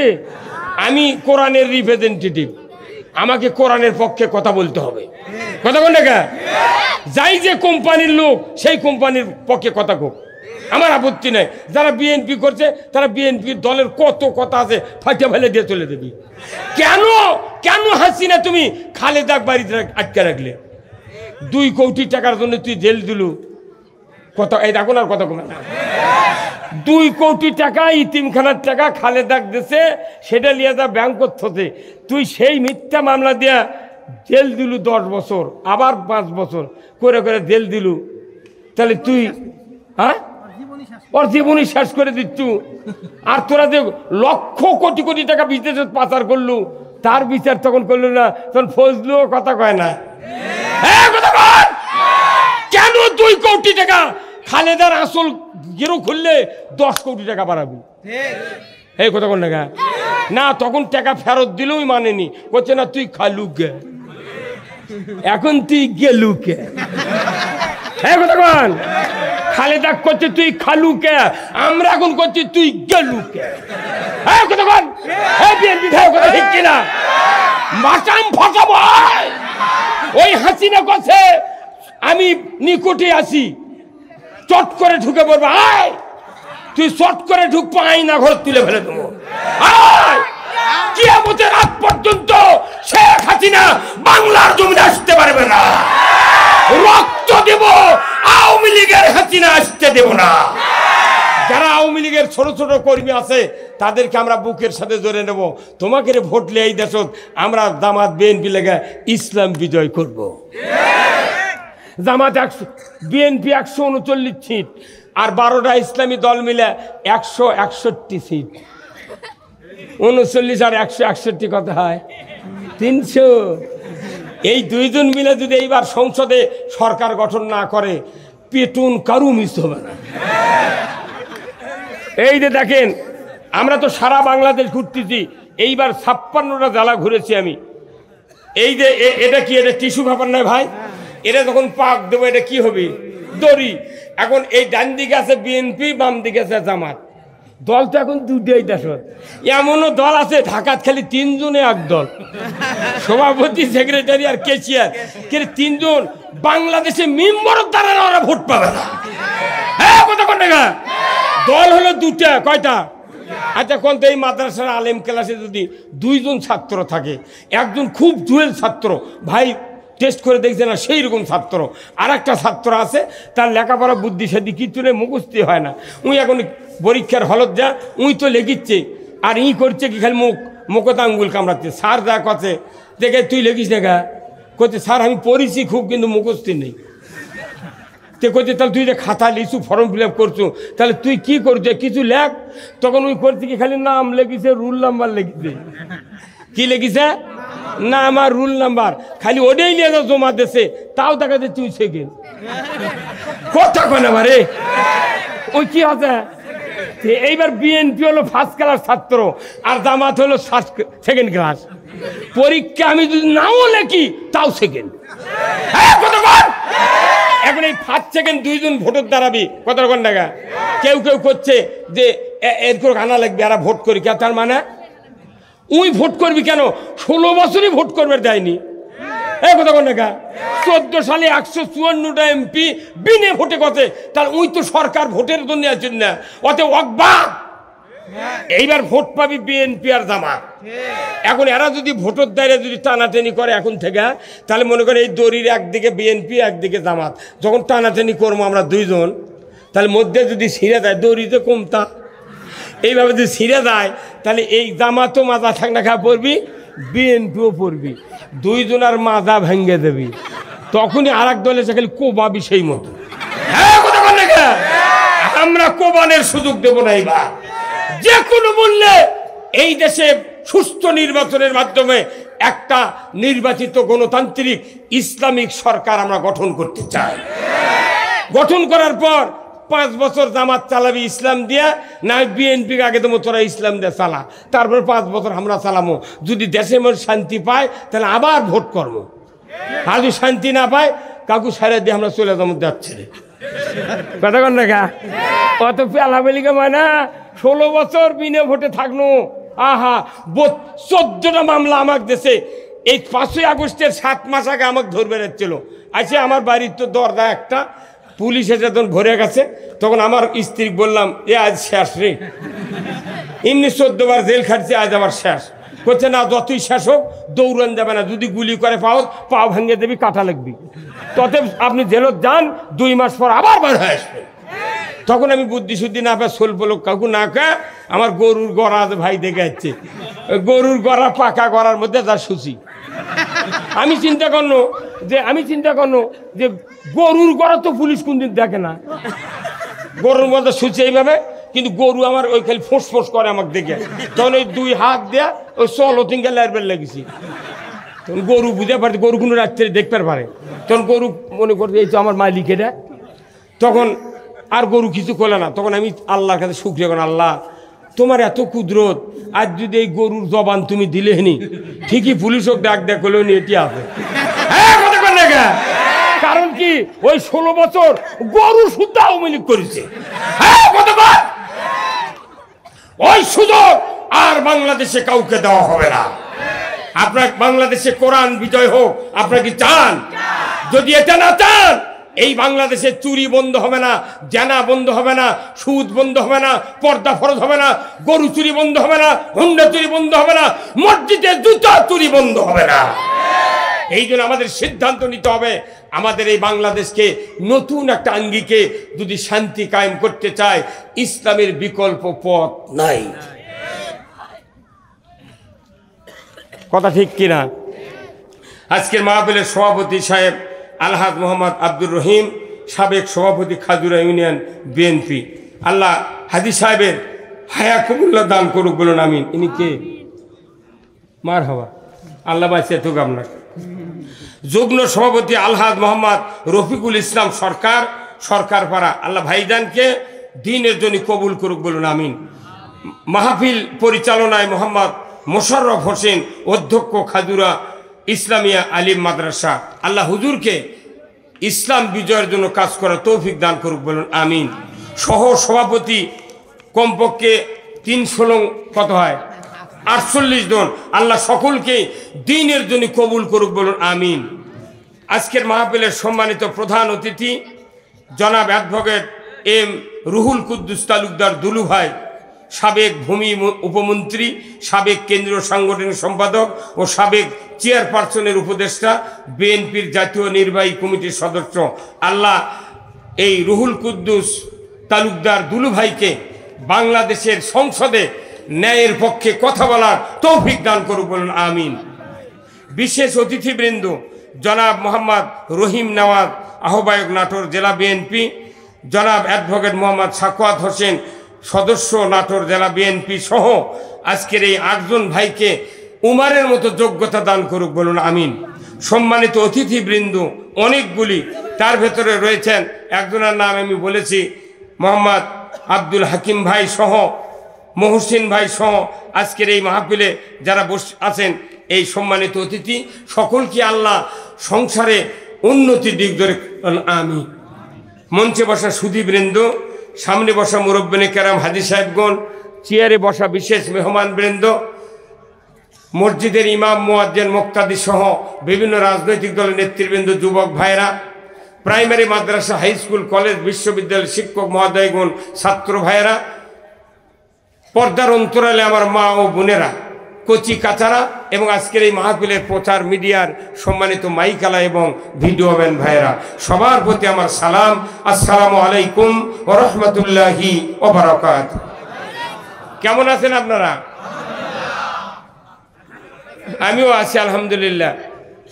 আমি কোরআনের রিপ্রেজেন্টেটিভ, আমাকে কোরআনের পক্ষে কথা বলতে হবে। কথা বল না, যাই যে কোম্পানির লোক সেই কোম্পানির পক্ষে কথা হোক, আমার আপত্তি নাই। যারা বিএনপি করছে তারা বিএনপির দলের কত কথা আছে ফাটিয়ে ফেলে দিয়ে চলে দেবি। কেন কেন হাসিনা তুমি খালেদা বাড়িতে আটকে রাখলে? 2 কোটি টাকার জন্য তুই জেল দিলু। কত এই দেখুন, আর কত কমে না, 2 কোটি টাকা ইতিমখানার টাকা খালেদাক দিছে, সেটা নিয়ে যা ব্যাংক করতে তুই সেই মিথ্যা মামলা দিয়া জেল দিলু 10 বছর, আবার 5 বছর করে করে জেল দিলু। তাহলে তুই হ্যাঁ ওর জীবনই শেষ করে দিচ্ছু। আর তোরা যে লক্ষ কোটি কোটি টাকা বিদেশে পাচার করলু, তার বিচার তখন করলো না, তখন ফজলুও কথা কয় না। কেন 2 কোটি টাকা খালেদার আসল গেরো খুললে 10 কোটি টাকা বাড়াবি? এই কথা কোন টাকা না, তখন টাকা ফেরত দিলেও মানেনি, বলছে না তুই খালু গে, এখন তুই গেলু কে। হ্যাঁ কথা কন, খালেদা করছে তুই খালু কে, আমরা এখন করছি তুই গেলু কে। হ্যাঁ কথা কন, হ্যাঁ বিএনপি কথা ঠিক কিনা? মাটাম ফাটাবো। ওই হাসিনা করছে আমি নিকটে আসি, চট করে ঢুকে পড়বো। আয় তুই চট করে ঢুকবো, আইনা ঘর তুলে ফেলে দেবো। কিয়ামতের রাত পর্যন্ত শেখ হাসিনা বাংলার জমিনে আসতে পারবে না। রক্ত দেব, আওয়ামী লীগের হাসিনা আসতে দেব না। যারা আওয়ামী লীগের ছোট ছোট কর্মী আছে তাদেরকে আমরা বুকের সাথে জড়িয়ে নেব। তোমাকে ভোট লিয়ে এই দেশ আমরা জামাত বিএনপি লেগে ইসলাম বিজয় করব। জামাত 100, বিএনপি 139 সিট, আর 12টা ইসলামী দল মিলে 161 সিট। 39 আর 161 কত হয়? 300। এই 2 জন মিলে যদি এইবার সংসদে সরকার গঠন না করে, পেটুন কারু মিস হবে না। এই যে দেখেন, আমরা তো সারা বাংলাদেশ ঘুরতেছি, এইবার 56টা জেলা ঘুরেছি আমি। এই যে এটা কি, এটা টিস্যু পেপার নয় ভাই, এটা যখন পাক দেবো এটা কি হবে? দড়ি। এখন এই ডান দিকে আছে বিএনপি, বাম দিকে আছে জামাত। দল তো এখন 2টাই দেশ। এমনও দল আছে ঢাকাত খালি 3 জনে এক দল, সভাপতি, সেক্রেটারি আর কেশিয়ার, কিন্তু 3 জন। বাংলাদেশে মেম্বারের দ্বারা ওরা ভোট পাবে না। হ্যাঁ কত কোন টাকা? দল হলো 2টা, কয়টা? আচ্ছা কোন তো এই মাদ্রাসার আলেম ক্লাসে যদি 2 জন ছাত্র থাকে, একজন খুব জুয়েল ছাত্র, ভাই টেস্ট করে দেখছে না সেই রকম ছাত্র, আর একটা ছাত্র আছে তার লেখাপড়া বুদ্ধি সেদি কিছু নেই, মুখস্থি হয় না। উই এখন পরীক্ষার হলত যা উই তো লেগিচ্ছে, আর ই করছে কি খালি মুখতে আঙ্গুল কামড়াচ্ছে। স্যার যা কথা দেখে তুই লেগিস না গা, করছে স্যার আমি পড়িছি খুব কিন্তু মুখস্থি নেই। তে করছে তাহলে তুই যে খাতা লিখছু, ফর্ম ফিল আপ করছু, তাহলে তুই কি করছে কিছু লেখ। তখন ওই করছে কি খালি নাম লেগিছে, রুল নাম্বার লেগিছে। কি লেগিছে? না আমার রুল নাম্বার, খালি ওটাই নিয়ে যাও জমা দেশে, তাও দেখা যাচ্ছে তুই সেকেন্ড। কথা কয় না মারে, ওই কি আছে? এইবার বিএনপি হলো 1st ক্লাস ছাত্র, আর জামাত হলো 2nd ক্লাস। পরীক্ষা আমি যদি নাও লেখি তাও সেকেন্ড। এখন এই 1st, 2nd 2 জন ভোটের দাঁড়াবি, কত কোন টাকা? কেউ কেউ করছে যে এরকম আনা লাগবে, এরা ভোট করি কে, তার মানে উই ভোট করবি কেন? 16 বছরই ভোট করবে দেয়নি। এই কথা কোন দেখা 14 সালে 154টা এমপি বিনে ভোটে গেছে, তাহলে ওই তো সরকার ভোটের জন্য আছেন না, অতে অকবাদ। এইবার ভোট পাবি বিএনপি আর জামাত। এখন এরা যদি ভোটের দাঁড়িয়ে যদি টানাটানি করে এখন থেকে, তাহলে মনে করেন এই দড়ির একদিকে বিএনপি একদিকে জামাত, যখন টানাটানি করবো আমরা দুইজন, তাহলে মধ্যে যদি ছিঁড়ে যায় দড়িতে কমতা, এইভাবে যদি ছিঁড়ে যায় তাহলে এই জামাতও মাজা ঠাকনা খা পড়বি, বিএনপিও পড়বি, দুইজনের মাজা ভেঙে দেবি, তখনই আর এক দলে খালি কোবাবি সেই মতো। হ্যাঁ কথা বল না, আমরা কোবানের সুযোগ দেব না। এইবার যে কোনো মূল্যে এই দেশে সুস্থ নির্বাচনের মাধ্যমে একটা নির্বাচিত গণতান্ত্রিক ইসলামিক সরকার আমরা গঠন করতে চাই। গঠন করার পর 5 বছর জামাত চালাবি ইসলাম দিয়া, না বিএনপি আগে তো তোরা ইসলাম দিয়ে চালা, তারপর 5 বছর আমরা চালামো। যদি দেশের মধ্যে শান্তি পায় তাহলে আবার ভোট করবো, আর যদি শান্তি না পায় কাকু সারা দিয়ে আমরা চলে যাবো যাচ্ছে রে। কথা কন দেখা অত পেলাবেলিকে মানে না, 16 বছর বিনা ভোটে থাকলো। আহা 14টা মামলা আমার দেশে এই 5ই আগস্টের 7 মাস আগে আমাকে ধরবে যাচ্ছিল। আচ্ছা আমার বাড়ির তো দরজা একটা, পুলিশ এসে যখন ভরে গেছে, তখন আমার স্ত্রী বললাম এ আজ শেষ রে, এমনি 14 বার জেল খাটছে, আজ আবার শেষ। করছে না যতই শেষ হোক দৌড়ান যাবে না, যদি গুলি করে পাও ভেঙে দেবি, কাটা লাগবি, ততে আপনি জেলত যান, 2 মাস পর আবার বার হয়ে আসবেন। তখন আমি বুদ্ধি শুদ্ধি না পাই সোল পোলক কাকু না কা আমার গরুর গড়া ভাই দেখে যাচ্ছে, গরুর গড়া পাকা গড়ার মধ্যে তার সুচি। আমি চিন্তা করলো যে গরুর গড়া তো পুলিশ কোনদিন দেখে না, গরুর মধ্যে সুচি এইভাবে, কিন্তু গরু আমার ওই খালি ফোঁস ফোঁস করে আমাকে দেখে, তখন ওই 2 হাত দেয়া ওই চলতিনকে লাইবার লেগেছি। তখন গরু বুঝে পারে, গরু কোনো রাত্রে দেখতে পারে, তখন গরু মনে করতে এই তো আমার মালিক এটা। তখন আর গরু কিছু করলে না, তখন আমি আল্লাহর কাছে শুকরিয়া করেন, আল্লাহ তোমার এত কুদরত, আজ যদি এই গরুর জবান তুমি দিলে নি, ঠিকই পুলিশ হোক ডাক দেখ করলেও নি এটি আছে। কারণ কি ওই 16 বছর গরু শুদ্ধ আওয়ামী লীগ করেছে। ওই সুযোগ আর বাংলাদেশে কাউকে দেওয়া হবে না। আপনার বাংলাদেশে কোরআন বিজয় হোক, আপনারা কি চান? যদি এটা না চান, এই বাংলাদেশে চুরি বন্ধ হবে না, জানা বন্ধ হবে না, সুদ বন্ধ হবে না, পর্দা ফরজ হবে না, গরু চুরি বন্ধ হবে না, হুন্ডা চুরি বন্ধ হবে না, মসজিদে জুতা চুরি বন্ধ হবে না। এই জন্য আমাদের সিদ্ধান্ত নিতে হবে, আমাদের এই বাংলাদেশকে নতুন একটা আঙ্গিকে যদি শান্তি কায়েম করতে চায়, ইসলামের বিকল্প পথ নাই। কথা ঠিক কিনা? আজকের মাহফিলের সভাপতি সাহেব আলহাজ মোহাম্মদ আব্দুর রহিম, সাবেক সভাপতি খাজুরা ইউনিয়ন বিএনপি, আল্লাহ হাজি সাহেবের হায়া কবুল্লাহ দান করুক বলুন আমিন। ইনি কে? মার হওয়া আল্লাহ বাঁচিয়ে থাকুক আপনাকে। যুগ্ম সভাপতি আলহাজ মোহাম্মদ রফিকুল ইসলাম সরকার পাড়া, আল্লাহ ভাইজানকে দিনের জন্য কবুল করুক বলুন আমিন। মাহফিল পরিচালনায় মোহাম্মদ মোশাররফ হোসেন, অধ্যক্ষ খাজুরা ইসলামিয়া আলিম মাদ্রাসা, আল্লাহ হুজুরকে ইসলাম বিজয়ের জন্য কাজ করার তৌফিক দান করুক বলুন আমিন। সহ সভাপতি কমপক্ষে 300 কত হয় 48 জন, আল্লাহ সকলকে দ্বীনের জন্য কবুল করুক বলুন আমিন। আজকের মাহফিলের সম্মানিত প্রধান অতিথি জনাব অ্যাডভোকেট এম রুহুল কুদ্দুস তালুকদার দুলু ভাই, সাবেক ভূমি উপমন্ত্রী, সাবেক কেন্দ্রীয় সাংগঠনিক সম্পাদক ও সাবেক চেয়ারপারসনের উপদেষ্টা, বিএনপির জাতীয় নির্বাহী কমিটির সদস্য, আল্লাহ এই রুহুল কুদ্দুস তালুকদার দুলু ভাইকে বাংলাদেশের সংসদে ন্যায়ের পক্ষে কথা বলার তৌফিক দান করুক বলুন আমিন। বিশেষ অতিথিবৃন্দ জনাব মোহাম্মদ রহিম নওয়াজ, আহ্বায়ক নাটোর জেলা বিএনপি, জনাব অ্যাডভোকেট মোহাম্মদ সাকওয়াত হোসেন, সদস্য নাটোর জেলা বিএনপি সহ আজকের এই 8 জন ভাইকে উমারের মতো যোগ্যতা দান করুক বলুন আমিন। সম্মানিত অতিথিবৃন্দ অনেকগুলি, তার ভেতরে রয়েছেন একজনের নাম আমি বলেছি, মোহাম্মদ আব্দুল হাকিম ভাই সহ, মহসিন ভাই সহ আজকের এই মাহফিলে যারা বসে আছেন এই সম্মানিত অতিথি সকলকে আল্লাহ সংসারে উন্নতির দিক ধরে আমি। মঞ্চে বসা সুধীবৃন্দ, সামনে বসা মুরব্বিনে কেরাম হাজি সাহেবগণ, চেয়ারে বসা বিশেষ মেহমানবৃন্দ, মসজিদের ইমাম, মুয়াজ্জিন, মুক্তাদি সহ বিভিন্ন রাজনৈতিক দলের নেতৃবৃন্দ, যুবক ভাইরা, প্রাইমারি, মাদ্রাসা, হাই স্কুল, কলেজ, বিশ্ববিদ্যালয়ের শিক্ষক মহোদয়গণ, ছাত্র ভাইয়েরা, পর্দার অন্তরালে আমার মা ও বোনেরা, কচি কাচারা এবং আজকের এই মাহফিলের প্রচার মিডিয়ার সম্মানিত মাইকালা এবং ভিডিওম্যান ভাইয়েরা, সবার প্রতি আমার সালাম। আসসালামু আলাইকুম ওয়া রাহমাতুল্লাহি ওয়া বারাকাতুহু। কেমন আছেন আপনারা? আমিও আছি আলহামদুলিল্লাহ।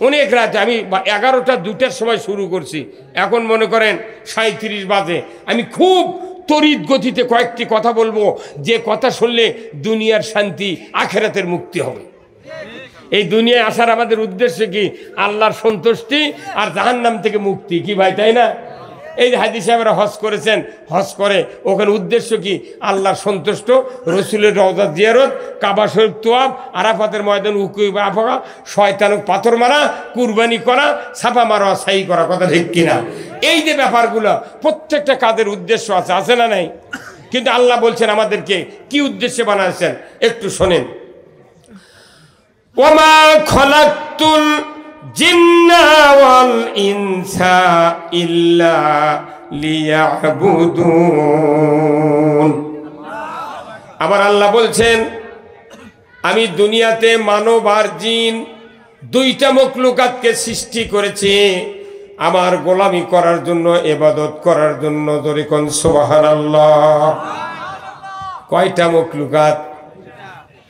অনেক রাত, আমি 11টা 2টার সময় শুরু করছি, এখন মনে করেন 37 বাজে। আমি খুব তড়িৎ গতিতে কয়েকটি কথা বলবো, যে কথা শুনলে দুনিয়ার শান্তি, আখেরাতের মুক্তি হবে। এই দুনিয়ায় আসার আমাদের উদ্দেশ্য কি? আল্লাহর সন্তুষ্টি আর জাহান্নাম থেকে মুক্তি, কি ভাই, তাই না? এই যে হাজী সাহেবরা হজ করেছেন, হজ করে ওখানে উদ্দেশ্য কি? আল্লাহর সন্তুষ্ট, রসুলের রওজা জিয়ারত, কাবা শরীফ তোয়াব, আরাফাতের ময়দান উকুবা আফা, শয়তানক পাথর মারা, কুরবানি করা, ছাপা মারা, সাই করা, কথা ঠিক কিনা? এই যে ব্যাপারগুলো, প্রত্যেকটা কাজের উদ্দেশ্য আছে, আছে না নাই? কিন্তু আল্লাহ বলছেন আমাদেরকে কি উদ্দেশ্যে বানাচ্ছেন, একটু শোনেন। ওমা খলাকতুল জিন্না ওয়াল ইনসা ইল্লা লিয়াবুদুন। আবার আল্লাহ বলছেন, আমি দুনিয়াতে মানব আর জিন দুইটা মখলুকাতকে সৃষ্টি করেছি আমার গোলামি করার জন্য, ইবাদত করার জন্য। জোরে কোন সুবহানাল্লাহ। কয়টা মখলুকাত?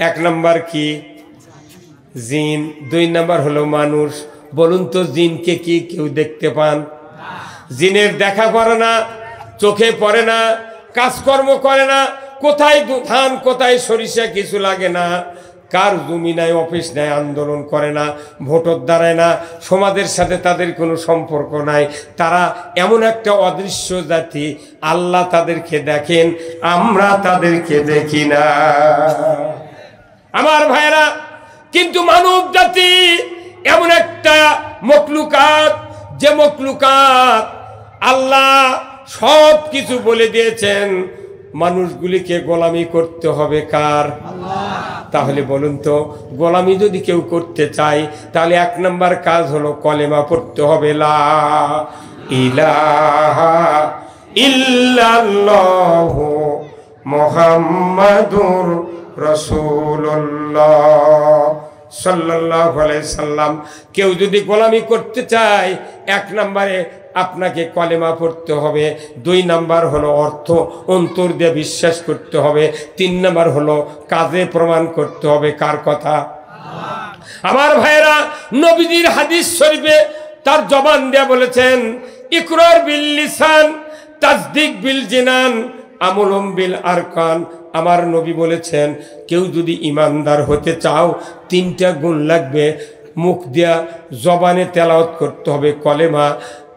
1 নাম্বার কি? জিন। 2 নাম্বার হলো মানুষ। বলুন তো, জিনকে কি কেউ দেখতে পান? জিনের দেখা পড়ে না, চোখে পড়ে না, কাজকর্ম করে না, কোথায় ধান কোথায় সরিষা কিছু লাগে না, কার জমি নাই, অফিস নাই, আন্দোলন করে না, ভোটর দাঁড়ায় না, সমাজের সাথে তাদের কোনো সম্পর্ক নাই। তারা এমন একটা অদৃশ্য জাতি, আল্লাহ তাদেরকে দেখেন, আমরা তাদেরকে দেখি না। আমার ভাইরা, কিন্তু মানব জাতি এমন একটা মখলুকাত, যে মখলুকাত আল্লাহ সব কিছু বলে দিয়েছেন মানুষগুলিকে গোলামি করতে হবে কার? তাহলে বলুন তো, গোলামি যদি কেউ করতে চায় তাহলে 1 নাম্বার কাজ হলো কলেমা পড়তে হবে, লা ইলাহা ইল্লাল্লাহু মুহাম্মাদুর রাসূলুল্লাহ সাল্লাল্লাহু আলাইহি সাল্লাম। কেউ যদি গোলামি করতে চায় 1 নম্বরে আপনাকে কলেমা পড়তে হবে। 2 নাম্বার হলো অর্থ অন্তর দিয়ে বিশ্বাস করতে হবে। 3 নাম্বার হলো কাজে প্রমাণ করতে হবে কার কথা? আমার ভাইরা, নবীজির হাদিস শরীফে তার জবান দিয়ে বলেছেন, ইকরার বিল লিসান, তাসদিক বিল জিনান, আমলুম বিল আরকান। আমার নবী বলেছেন, কেউ যদি ইমানদার হতে চাও 3টা গুণ লাগবে। মুখ দিয়া জবানে তেলাওয়াত করতে হবে কলেমা,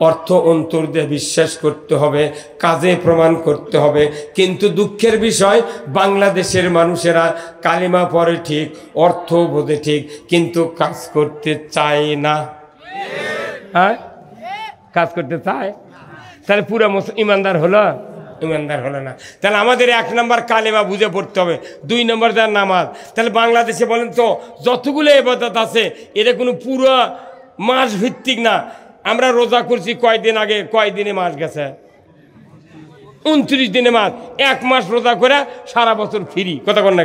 অর্থ অন্তর দিয়ে বিশ্বাস করতে হবে, কাজে প্রমাণ করতে হবে। কিন্তু দুঃখের বিষয়, বাংলাদেশের মানুষেরা কালেমা পড়ে ঠিক, অর্থ বোঝে ঠিক, কিন্তু কাজ করতে চায় না। হ্যাঁ, কাজ করতে চায়, তাহলে পুরো ইমানদার হলো? ইমানদার হলো না। তাহলে আমাদের 1 নাম্বার কালেমা বুঝে পড়তে হবে, 2 নম্বর যার নামাজ। তাহলে বাংলাদেশে বলেন তো, যতগুলো ইবাদত আছে এটা কোনো পুরো মাস ভিত্তিক না। আমরা রোজা করছি কয়দিন আগে, কয়দিনে মাস গেছে? 29 দিনে মাস। 1 মাস রোজা করে সারা বছর ফ্রি, কথা কন না?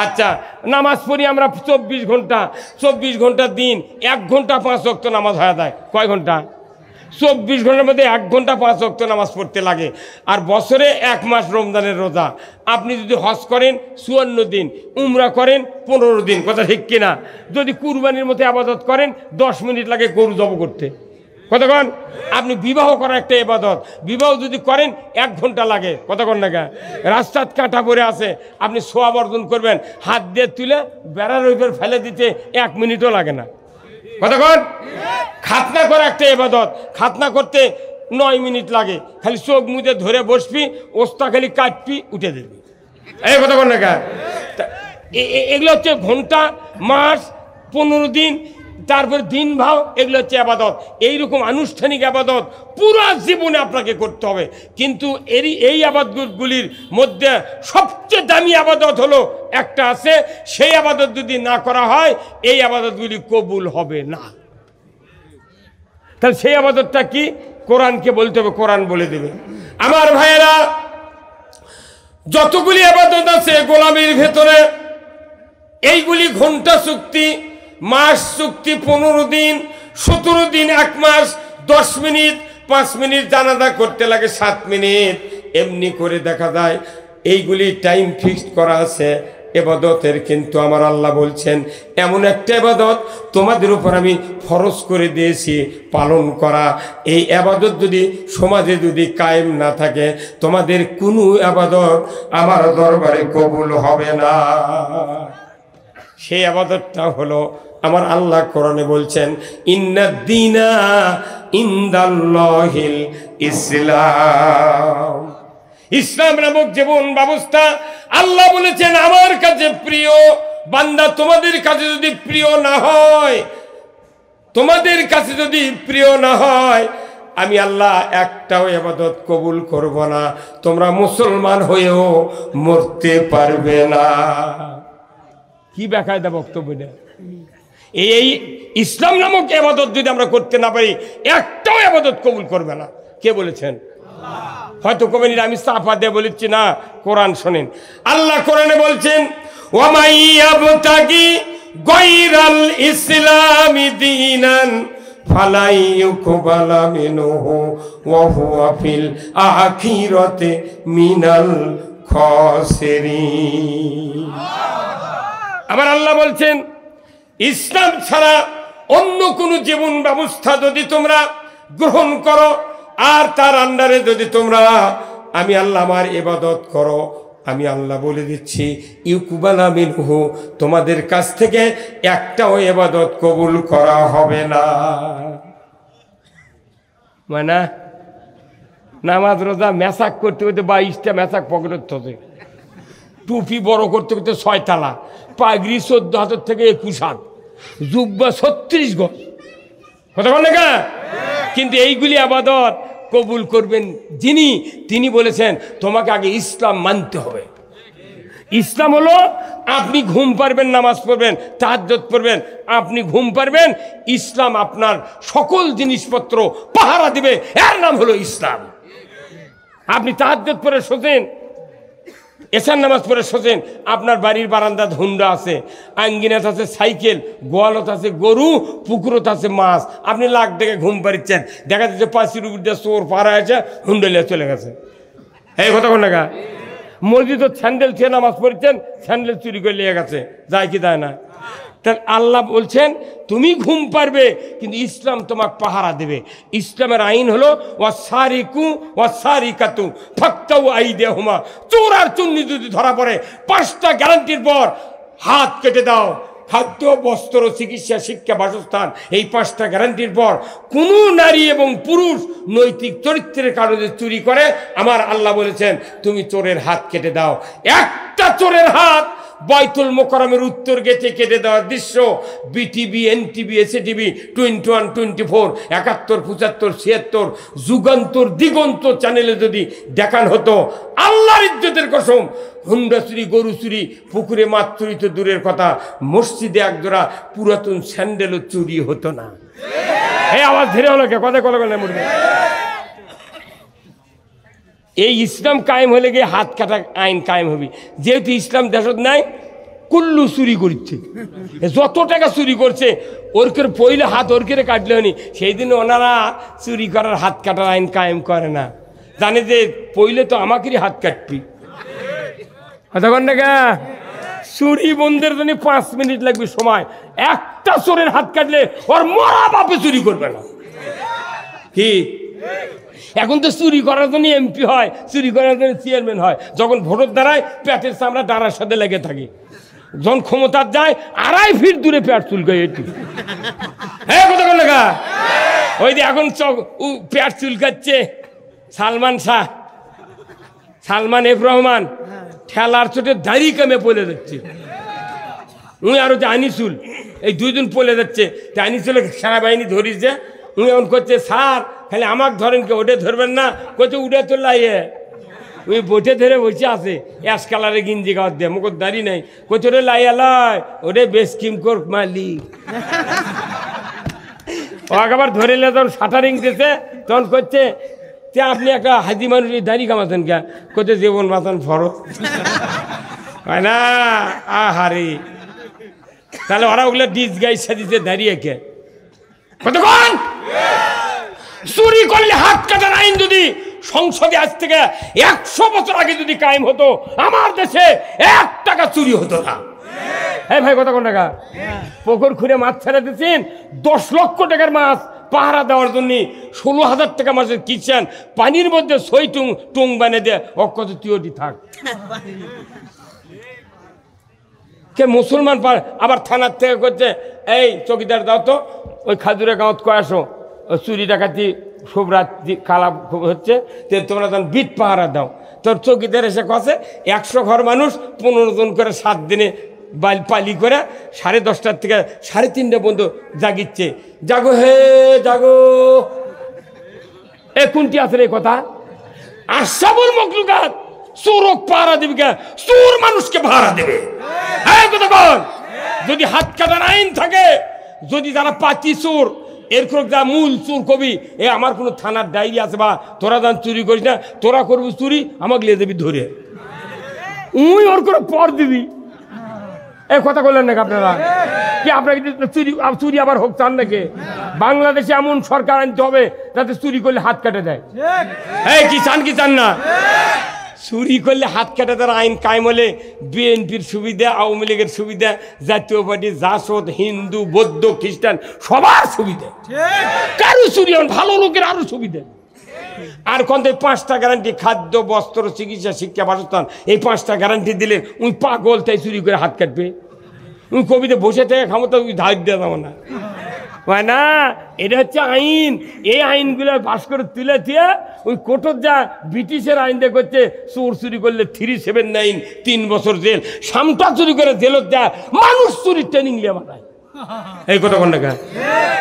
আচ্ছা, নামাজ পড়ি আমরা 24 ঘন্টা, 24 ঘন্টা দিন 1 ঘন্টা 5 ওয়াক্ত নামাজ হয়ে যায়। কয় ঘন্টা? 24 ঘন্টার মধ্যে 1 ঘন্টা 5 ওয়াক্ত নামাজ পড়তে লাগে। আর বছরে 1 মাস রমজানের রোজা। আপনি যদি হজ করেন 54 দিন, উমরা করেন 15 দিন, কথা ঠিক কিনা? যদি কুরবানির মতো ইবাদত করেন 10 মিনিট লাগে গরু জব করতে, কতক্ষণ? আপনি বিবাহ করা একটা ইবাদত, বিবাহ যদি করেন 1 ঘন্টা লাগে, কতক্ষণ না? রাস্তাত কাঁটা পড়ে আছে, আপনি সওয়াব অর্জন করবেন, হাত দিয়ে তুলে বেড়ার উপর ফেলে দিতে 1 মিনিটও লাগে না, কতক্ষণ? খাতনা করা একটা ইবাদত, খাতনা করতে 9 মিনিট লাগে, খালি চোখ মুজে ধরে বসবি, ওস্তা খালি কাটবি, উঠে দেবি, এই কতক্ষণ না? এগুলো হচ্ছে ঘন্টা, মাস, 15 দিন, তারপরে দিন ভাও, এগুলো হচ্ছে আবাদত। এইরকম আনুষ্ঠানিক আবাদত পুরো জীবনে আপনাকে করতে হবে। কিন্তু এই আবাদতগুলির মধ্যে সবচেয়ে দামি আবাদত হলো একটা আছে, সেই আবাদত যদি না করা হয় এই আবাদতগুলি কবুল হবে না। তাহলে সেই আবাদতটা কি? কোরআনকে বলতে হবে, কোরআন বলে দেবে। আমার ভাইয়েরা, যতগুলি আবাদত আছে গোলামির ভেতরে, এইগুলি ঘন্টা চুক্তি, মাস চুক্তি, 15 দিন, 17 দিন, 1 মাস, 10 মিনিট, 5 মিনিট জানাজা করতে লাগে 7 মিনিট, এমনি করে দেখা যায় এইগুলি টাইম ফিক্সড করা আছে এবাদতের। কিন্তু আমার আল্লাহ বলছেন এমন একটা এবাদত তোমাদের উপর আমি ফরজ করে দিয়েছি পালন করা। এই এবাদত যদি সমাজে যদি কায়েম না থাকে, তোমাদের কোনো এবাদত আমার দরবারে কবুল হবে না। সেই আবাদতটা হলো আমার আল্লাহ কোরআনে বলছেন ইন্নাদ-দীনা ইনদাল্লাহিল ইসলাম। ইসলাম নামক জীবন ব্যবস্থা আল্লাহ বলেছেন আমার কাছে প্রিয়। বান্দা, তোমাদের কাছে যদি প্রিয় না হয়, তোমাদের কাছে যদি প্রিয় না হয়, আমি আল্লাহ একটাও ইবাদত কবুল করব না। তোমরা মুসলমান হয়েও মরতে পারবে না। কি বেকায়দা বক্তব্য দেয়! এই ইসলাম নামক ইবাদত যদি আমরা করতে না পারি, একটাও ইবাদত কবুল করবে না। কে বলেছেন? হয়তো কবেন আমি সাফা দিয়ে বলেছি না, কোরআন শোনেন। আল্লাহ কোরআনে বলছেন ওয়ামাই ইয়াবতাগি গায়রাল ইসলামি দীনান ফালাই ইউকবালা মিনহু ওয়া হুয়া ফিল আখিরাতি মিনাল খাসিরিন। আবার আল্লাহ বলছেন ইসলাম ছাড়া অন্য কোন জীবন ব্যবস্থা যদি তোমরা গ্রহণ করো আর তার আন্ডারে যদি তোমরা আমি আল্লাহ আমার ইবাদত করো, আমি আল্লাহ বলে দিচ্ছি ইউকবালা মিনহু, তোমাদের কাছ থেকে একটাও ইবাদত কবুল করা হবে না। মানে নামাজ রোজা মেসাক করতে করতে 22টা মেসাক পকেটে থাকে, টুপি বড় করতে করতে 6 তালা, পাগড়ি 14 হাতের থেকে 21 হাত, জুব্বা 36 গজ, কথা বল না? কিন্তু এইগুলি আবাদত কবুল করবেন যিনি, তিনি বলেছেন তোমাকে আগে ইসলাম মানতে হবে। ইসলাম হলো আপনি ঘুম পারবেন, নামাজ পড়বেন, তাহাজ্জুদ পড়বেন, আপনি ঘুম পারবেন, ইসলাম আপনার সকল জিনিসপত্র পাহারা দিবে, এর নাম হলো ইসলাম। আপনি তাহাজ্জুদ পড়ে শোচেন, এশার নামাজ পড়ে শোচেন, আপনার বাড়ির বারান্দাত হুন্ডা আছে, আঙ্গিনাত আছে সাইকেল, গোয়ালত আছে গরু, পুকুরত আছে মাছ, আপনি লাখ দেখে ঘুম পাড়িচ্ছেন, দেখা যাচ্ছে 5 রুপির দিয়ে চোর পাড়া আছে, হুন্ডা লিয়ে চলে গেছে। এই কথা কোন না? মসজিদত স্যান্ডেল ছেড়ে নামাজ পড়ছেন, স্যান্ডেল চুরি করে নিয়ে গেছে, যায় কি যায় না? তাহলে আল্লাহ বলছেন তুমি ঘুম পারবে, কিন্তু ইসলাম তোমাকে পাহারা দেবে। ইসলামের আইন হলো ওয়াসারিকু ওয়াসারিকাতু ফাক্তাউ আইদিয়াহুমা, চোর আর চুন্নি যদি ধরা পড়ে 5টা গ্যারান্টির পর হাত কেটে দাও। খাদ্য, বস্ত্র, চিকিৎসা, শিক্ষা, বাসস্থান, এই 5টা গ্যারান্টির পর কোনো নারী এবং পুরুষ নৈতিক চরিত্রের কারণে চুরি করে, আমার আল্লাহ বলেছেন তুমি চোরের হাত কেটে দাও। একটা চোরের হাত বাইতুল মোকাররমের উত্তর গেটে কেটে দেওয়ার দৃশ্য বিটিভি, এনটিভি, এসএটিভি, 21, 24, 71, 75, 76, যুগান্তর, দিগন্ত চ্যানেলে যদি দেখান হতো, আল্লাহর ইজ্জতের কসম, হুন্ডা চুরি, গরু চুরি, পুকুরে মাছ চুরি তো দূরের কথা, মসজিদে একজোড়া পুরাতন স্যান্ডেলও চুরি হতো না। এই আওয়াজ ধীরে হলো কে? কথা কলে কলে মরবে। এই ইসলাম কায়েম হলে গিয়ে হাত কাটা আইন কায়েম হবে। যেহেতু ইসলাম দেশত নাই, কুল্লু চুরি করছে, যত টাকা চুরি করছে ওর করে পইলে হাত ওর করে কাটলে হনি। সেই দিন ওনারা চুরি করার হাত কাটার আইন কায়েম করে না, জানে যে পইলে তো আমাকেরই হাত কাটবি। তখন না চুরি বন্ধের জন্য 5 মিনিট লাগবে সময়, একটা চোরের হাত কাটলে ওর মরা বাপে চুরি করবে না। কি এখন তো চুরি করার জন্য এমপি হয়, চুরি করার জন্য চেয়ারম্যান হয়। যখন ভোটের দ্বারায় পেটের চামড়া দাঁড়ার সাথে লেগে থাকে, যখন ক্ষমতার যায় 2.5 ফিট দূরে পেট চুলকায়। এটি হ্যাঁ কথা বল না? ওই যে এখন পেট চুলকাচ্ছে সালমান শাহ, সালমান এফ রহমান, ঠেলার চোটে দাড়ি কামে পড়ে যাচ্ছে। উনি আরো যে আনিসুল, এই 2 দিন পলে যাচ্ছে। টাইনি চলে সেনাবাহিনী ধরিছে, উনি এমন করছে, স্যার খালি আমাকে ধরেন, কে ওটা ধরবেন না? করছে উঠে তো লাইয়ে ওই বটে ধরে বসে আছে, অ্যাশ কালারে গিঞ্জি গাওয়ার দিয়ে, মুখর দাঁড়ি নাই। করছে ওরে লাইয়া লয়, ওরে বেশ কিম কর মালিক। ও একবার ধরে নিলে তখন শাটারিং দিতে, তখন করছে যে আপনি একটা হাজি মানুষ দাড়ি কামাতেন কে? করছে জীবন বাঁচান ফরজ হয় না। আহারে, তাহলে ওরা ওগুলো ডিস গাই সাজিতে দাঁড়িয়ে কে? কতক্ষণ চুরি করলে হাত কাটার আইন যদি সংসদে আজ থেকে 100 বছর আগে যদি কায়েম হতো, আমার দেশে 1 টাকা চুরি হতো না। হ্যাঁ ভাই, কত টাকা পুকুর খুঁড়ে মাছ ছেড়ে দিচ্ছেন, 10 লক্ষ টাকার মাছ পাহারা দেওয়ার জন্য 16,000 টাকা মাছের কিচেন, পানির মধ্যে সই টুং বানিয়ে দেয়। অকত তুই থাক কে মুসলমান আবার থানার থেকে করছে, এই চৌকিদার দাও তো, ওই খাজুরে গাঁত কয়াসো, ওই চুরি ডাকাতি সব রাত কালা হচ্ছে, তোমরা তখন বিট পাহারা দাও। তোর চৌকিদার এসে কছে 100 ঘর মানুষ 15 জন করে 7 দিনে পালি করে 10:30টার থেকে 3:30 পর্যন্ত জাগিচ্ছে। জাগো হে জাগো, এ কোনটি আছে রে কথা? আশরাফুল মখলুকাত চোরক পাহারা দেবে কে? চোর মানুষকে পাহারা দেবে। হ্যাঁ কতক্ষণ যদি হাত কাটার আইন থাকে, যদি যারা পাতি চোর এরকম যা মূল চোর কবি, এ আমার কোনো থানার ডায়েরি আছে বা তোরা যান চুরি করিস না, তোরা করবি চুরি, আমাকে লিয়ে দেবি ধরে, উই ওর করে পর দিবি। এই কথা বললেন নাকি আপনারা? কি আপনারা চুরি আবার হোক চান নাকি? বাংলাদেশে এমন সরকার আনতে হবে যাতে চুরি করলে হাত কেটে দেয়। এই কি চান কি চান না? চুরি করলে হাত কেটে দেওয়ার আইন কায়েম হলে বিএনপির সুবিধা, আওয়ামী লীগের সুবিধা, জাতীয় পার্টি, জাসদ, হিন্দু, বৌদ্ধ, খ্রিস্টান সবার সুবিধা। কারো চুরি হন, ভালো লোকের আরো সুবিধা। আর কোন 5টা গ্যারান্টি, খাদ্য, বস্ত্র, চিকিৎসা, শিক্ষা, বাসস্থান, এই 5টা গ্যারান্টি দিলে উনি পাগল তাই চুরি করে হাত কাটবে? উনি কবিতে বসে থেকে ক্ষমতা ধার দিয়ে দেবো না হয় না। এটা হচ্ছে আইন। এই আইনগুলো পাস করে তুলে দিয়ে ওই কোর্টত যা ব্রিটিশের আইন দিয়ে করছে, চোর চুরি করলে 379 3 বছর জেল, সামটা চুরি করে জেলত দেয়, মানুষ চুরির ট্রেনিং নিয়ে বানায়। এই কথা কোন টাকা?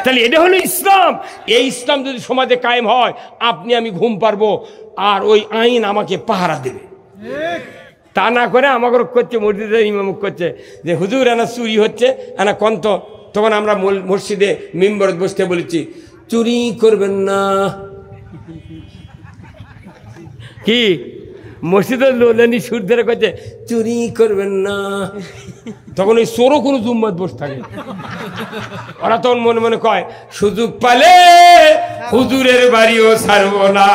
তাহলে এটা হলো ইসলাম। এই ইসলাম যদি সমাজে কায়েম হয়, আপনি আমি ঘুম পারবো, আর ওই আইন আমাকে পাহারা দেবে। তা না করে আমাকে করছে, মসজিদের ইমাম করছে যে হুজুর এনা চুরি হচ্ছে, এনা কন্ত। তখন আমরা মসজিদে মিম্বরে বসতে বলেছি, চুরি করবেন না। কি মসজিদের লোলেনি সুর ধরে করছে চুরি করবেন না। তখন ওই চোরও কোনো জুম্মাত বসে থাকে। ওরা তখন মনে মনে কয়, সুযোগ পালে হুজুরের বাড়িও ছাড়বো না।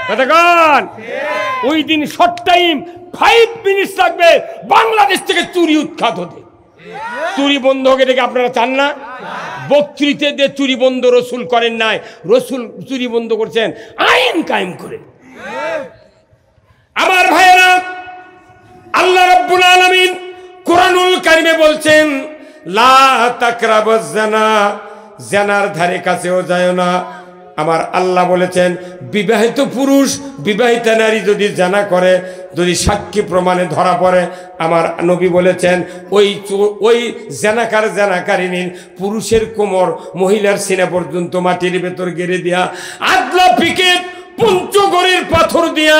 কতক্ষণ? ওই দিন শর্ট টাইম 5 মিনিট লাগবে বাংলাদেশ থেকে চুরি উৎখাত হতে। চুরি বন্ধ হোক, এটাকে আপনারা চান না? বক্তৃতা দিয়ে চুরি বন্ধ রসুল করেন নাই, রসুল চুরি বন্ধ করছেন আইন কায়েম করে। আমার ভাইয়েরা, আল্লাহ রাব্বুল আলামিন কোরআনুল কারিমে বলছেন, লা তাকরাবুজ জিনা, জিনার ধারে কাছেও যায় না। আমার আল্লাহ বলেছেন, বিবাহিত পুরুষ বিবাহিতা নারী যদি জিনা করে, যদি সাক্ষী প্রমাণে ধরা পড়ে, আমার নবী বলেছেন ওই জেনাকারিনীর পুরুষের কোমর মহিলার সিনা পর্যন্ত মাটির ভেতর গেড়ে দিয়া, আদলা পিকেট পঞ্চগড়ের পাথর দিয়া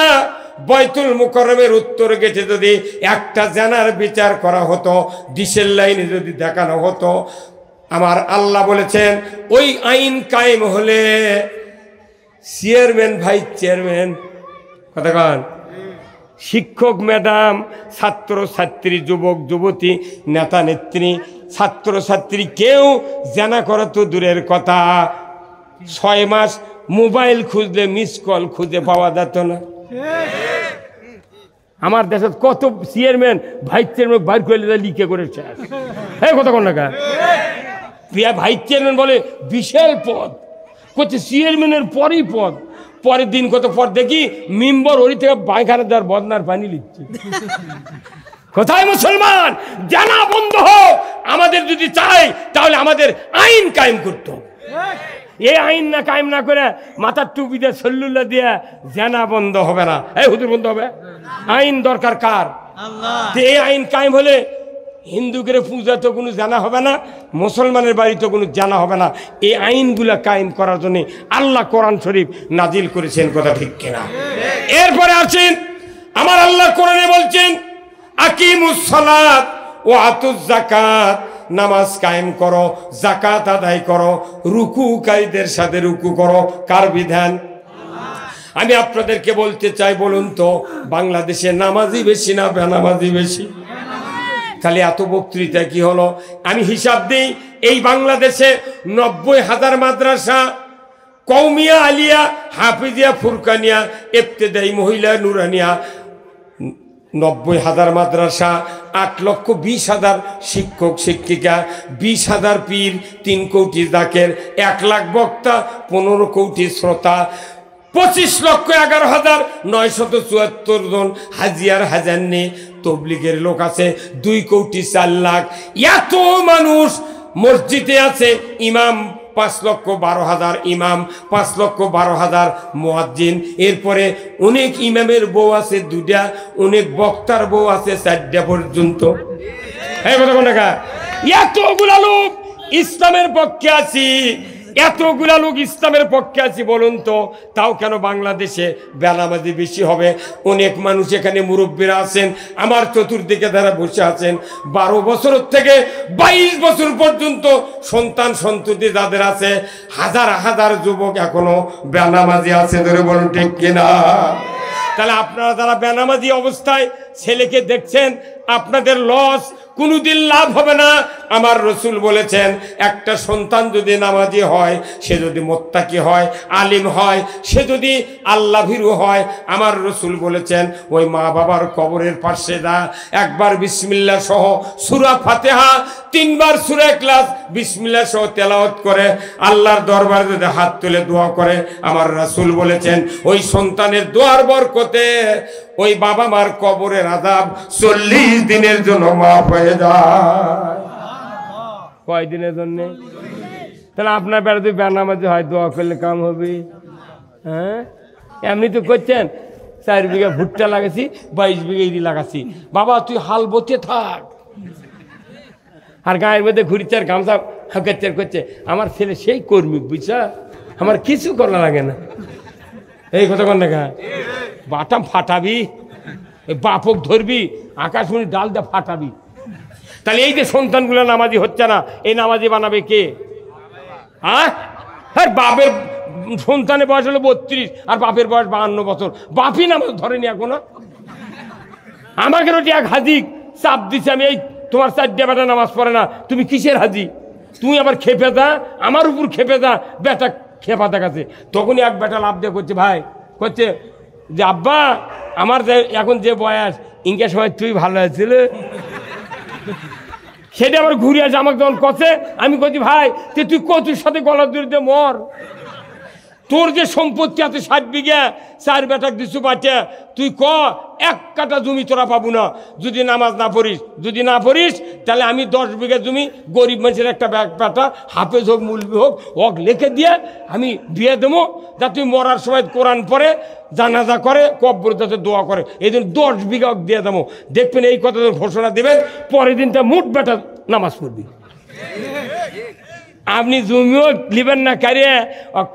বাইতুল মুকাররমের উত্তর গেটে যদি একটা জেনার বিচার করা হতো, ডিসেল লাইনে যদি দেখানো হতো, আমার আল্লাহ বলেছেন ওই আইন কায়েম হলে চেয়ারম্যান, ভাইস চেয়ারম্যান, কতক্ষণ, শিক্ষক ম্যাডাম, ছাত্র ছাত্রী, যুবক যুবতী, নেতা নেত্রী, ছাত্র ছাত্রী কেউ জানা করা তো দূরের কথা, 6 মাস মোবাইল খুঁজলে মিস কল খুঁজে পাওয়া যেত না। আমার দেশে কত চেয়ারম্যান, ভাইস চেয়ারম্যান বাইর করে লিখে করেছে। হ্যাঁ কতক্ষণ টাকা ভাইস চেয়ারম্যান বলে বিশাল পদ, করছে চেয়ারম্যানের পরই পদ। পরের দিন কত পর দেখি মেম্বার ওই থেকে পায়খানা দেওয়ার বদনার পানি লিখছে। কোথায় মুসলমান? জানা বন্ধ হোক। আমাদের যদি চাই তাহলে আমাদের আইন কায়েম করতে হবে। এই আইন না কায়েম না করে মাথার টুপি দিয়ে সল্লুল্লাহ দিয়ে জানা বন্ধ হবে না। এই হুজুর বন্ধ হবে? আইন দরকার কার? আল্লাহ। এই আইন কায়েম হলে হিন্দুকে পূজা তো কোনো জানা হবে না, মুসলমানের বাড়ি তো কোনো জানা হবে না। এই আইনগুলা কায়েম করার জন্য আল্লাহ কোরআন শরীফ নাজিল করেছেন, কথা ঠিক কিনা? এরপরে আছেন আমার আল্লাহ কোরআনে বলছেন আকিমুস সালাত ওয়া আতুজ যাকাত, নামাজ কায়েম করো, যাকাত আদায় করো, রুকুকারীদের সাথে রুকু করো। কার বিধান? আমি আপনাদেরকে বলতে চাই, বলুন তো বাংলাদেশে নামাজি বেশি না বেনামাজি বেশি? খালি এত বক্তৃতা কি হলো? আমি হিসাব দিই, এই বাংলাদেশে 90,000 মাদ্রাসা, কওমিয়া, আলিয়া, হাফিজিয়া, ফুরকানিয়া, ইবতেদায়ী, মহিলা, নুরানিয়া, 90,000 মাদ্রাসা, 8,20,000 শিক্ষক শিক্ষিকা, 20,000 পীর, 3 কোটি জাকের, 1 লাখ বক্তা, 15 কোটি শ্রোতা, 25,11,974 জন হাজিয়ার হাজান্নি, তবলিগের লোক আছে 2 কোটি 4 লাখ। এত মানুষ মসজিদে আছে, ইমাম 5,12,000 ইমাম, 5,12,000 মুয়াজ্জিন। এরপরে অনেক ইমামের বউ আছে 2টা, অনেক বক্তার বউ আছে 4টা পর্যন্ত। এতগুলা লোক ইসলামের পক্ষে আছি, এতগুলা লোক ইসলামের পক্ষে আছি, বলুন তো তাও কেন বাংলাদেশে বেনামাজি বেশি হবে? অনেক মানুষ এখানে মুরব্বীরা আছেন, আমার চতুর্দিকে যারা বসে আছেন, 12 বছর থেকে 22 বছর পর্যন্ত সন্তান সন্ততি যাদের আছে, হাজার হাজার যুবক এখনো বেনামাজি আছে, ধরে বলুন ঠিক কিনা? তাহলে আপনারা যারা বেনামাজি অবস্থায় ছেলেকে দেখছেন, আপনাদের লস, কোনোদিন লাভ হবে না। আমার রসুল বলেছেন একটা সন্তান যদি নামাজি হয়, সে যদি মুত্তাকি হয়, আলিম হয়, সে যদি আল্লাহ ভীরু হয়, আমার রসুল বলেছেন ওই মা বাবার কবরের পাশে যা একবার বিসমিল্লাহ সহ সূরা ফাতিহা, 3 বার সূরা ইখলাস বিসমিল্লাহ সহ তেলাওয়াত করে আল্লাহর দরবারে যদি হাত তুলে দোয়া করে, আমার রাসূল বলেছেন ওই সন্তানের দোয়ার বরকতে ওই বাবা মার কবরের আযাব 40 দিনের জন্য মাফ হয়ে যায়। কয় দিনের জন্য? তাহলে আপনার বেড়া যদি বেনামাজি হয়, দোয়া করলে কাম হবে? হ্যাঁ, এমনি তো করছেন 4 বিঘা ভুট্টা লাগাচ্ছি, 22 বিঘা ইরি লাগাচ্ছি। বাবা তুই হাল বতে থাক, আর গায়ের মধ্যে ঘুরিচার গামছা হাঁকাচ্চার করছে। আমার ছেলে সেই কর্মী, বুঝছা, আমার কিছু করা লাগে না। এই কথা কন না, বাটাম ফাটাবি, বাপক ধরবি, আকাশমণি ডাল দা ফাটাবি। তাহলে এই যে সন্তানগুলো নামাজি হচ্ছে না, এই নামাজি বানাবে কে? হ্যাঁ, বাপের সন্তানের বয়স হলো 32 আর বাপের বয়স 52 বছর, বাপই নামাজ ধরেনি এখনো। আমাকে রোটি এক হাজি চাপ দিচ্ছে, আমি এই তোমার 4 বেটা নামাজ পড়ে না, তুমি কিসের হাজি? তুমি আবার খেপে যা, আমার উপর খেপে যা, বেটা খেপা দেখাচ্ছে। তখনই এক বেটা লাভ দিয়ে করছে, ভাই করছে যে আব্বা আমার যে এখন যে বয়স, ইনকে সময় তুই ভালো হয়েছিল। সেটা আবার ঘুরে আসে আমাকে যখন কছে, আমি কছি ভাই তুই কতুর সাথে গলার দূরে মর, তোর যে সম্পত্তি আছে 60 বিঘা, 4 বেটাক দিছু বাচ্চা, তুই 1 কাটা জমি তোরা পাবো না যদি নামাজ না পড়িস। যদি না পড়িস তাহলে আমি 10 বিঘা জমি গরিব মানুষের একটা বেটা, হাফেজ হোক মুলবি হোক, ওক লিখে দিয়ে আমি দিয়ে দেবো, যা তুই মরার সময় কোরআন পড়ে, জানাজা করে, কব্বর যাতে দোয়া করে, এই জন্য 10 বিঘা দিয়ে দেবো। দেখবেন এই কথা ঘোষণা দেবেন, পরের দিনটা মুঠ বেটা নামাজ পড়বি। আপনি জমিও লিবেন না, কারিয়ে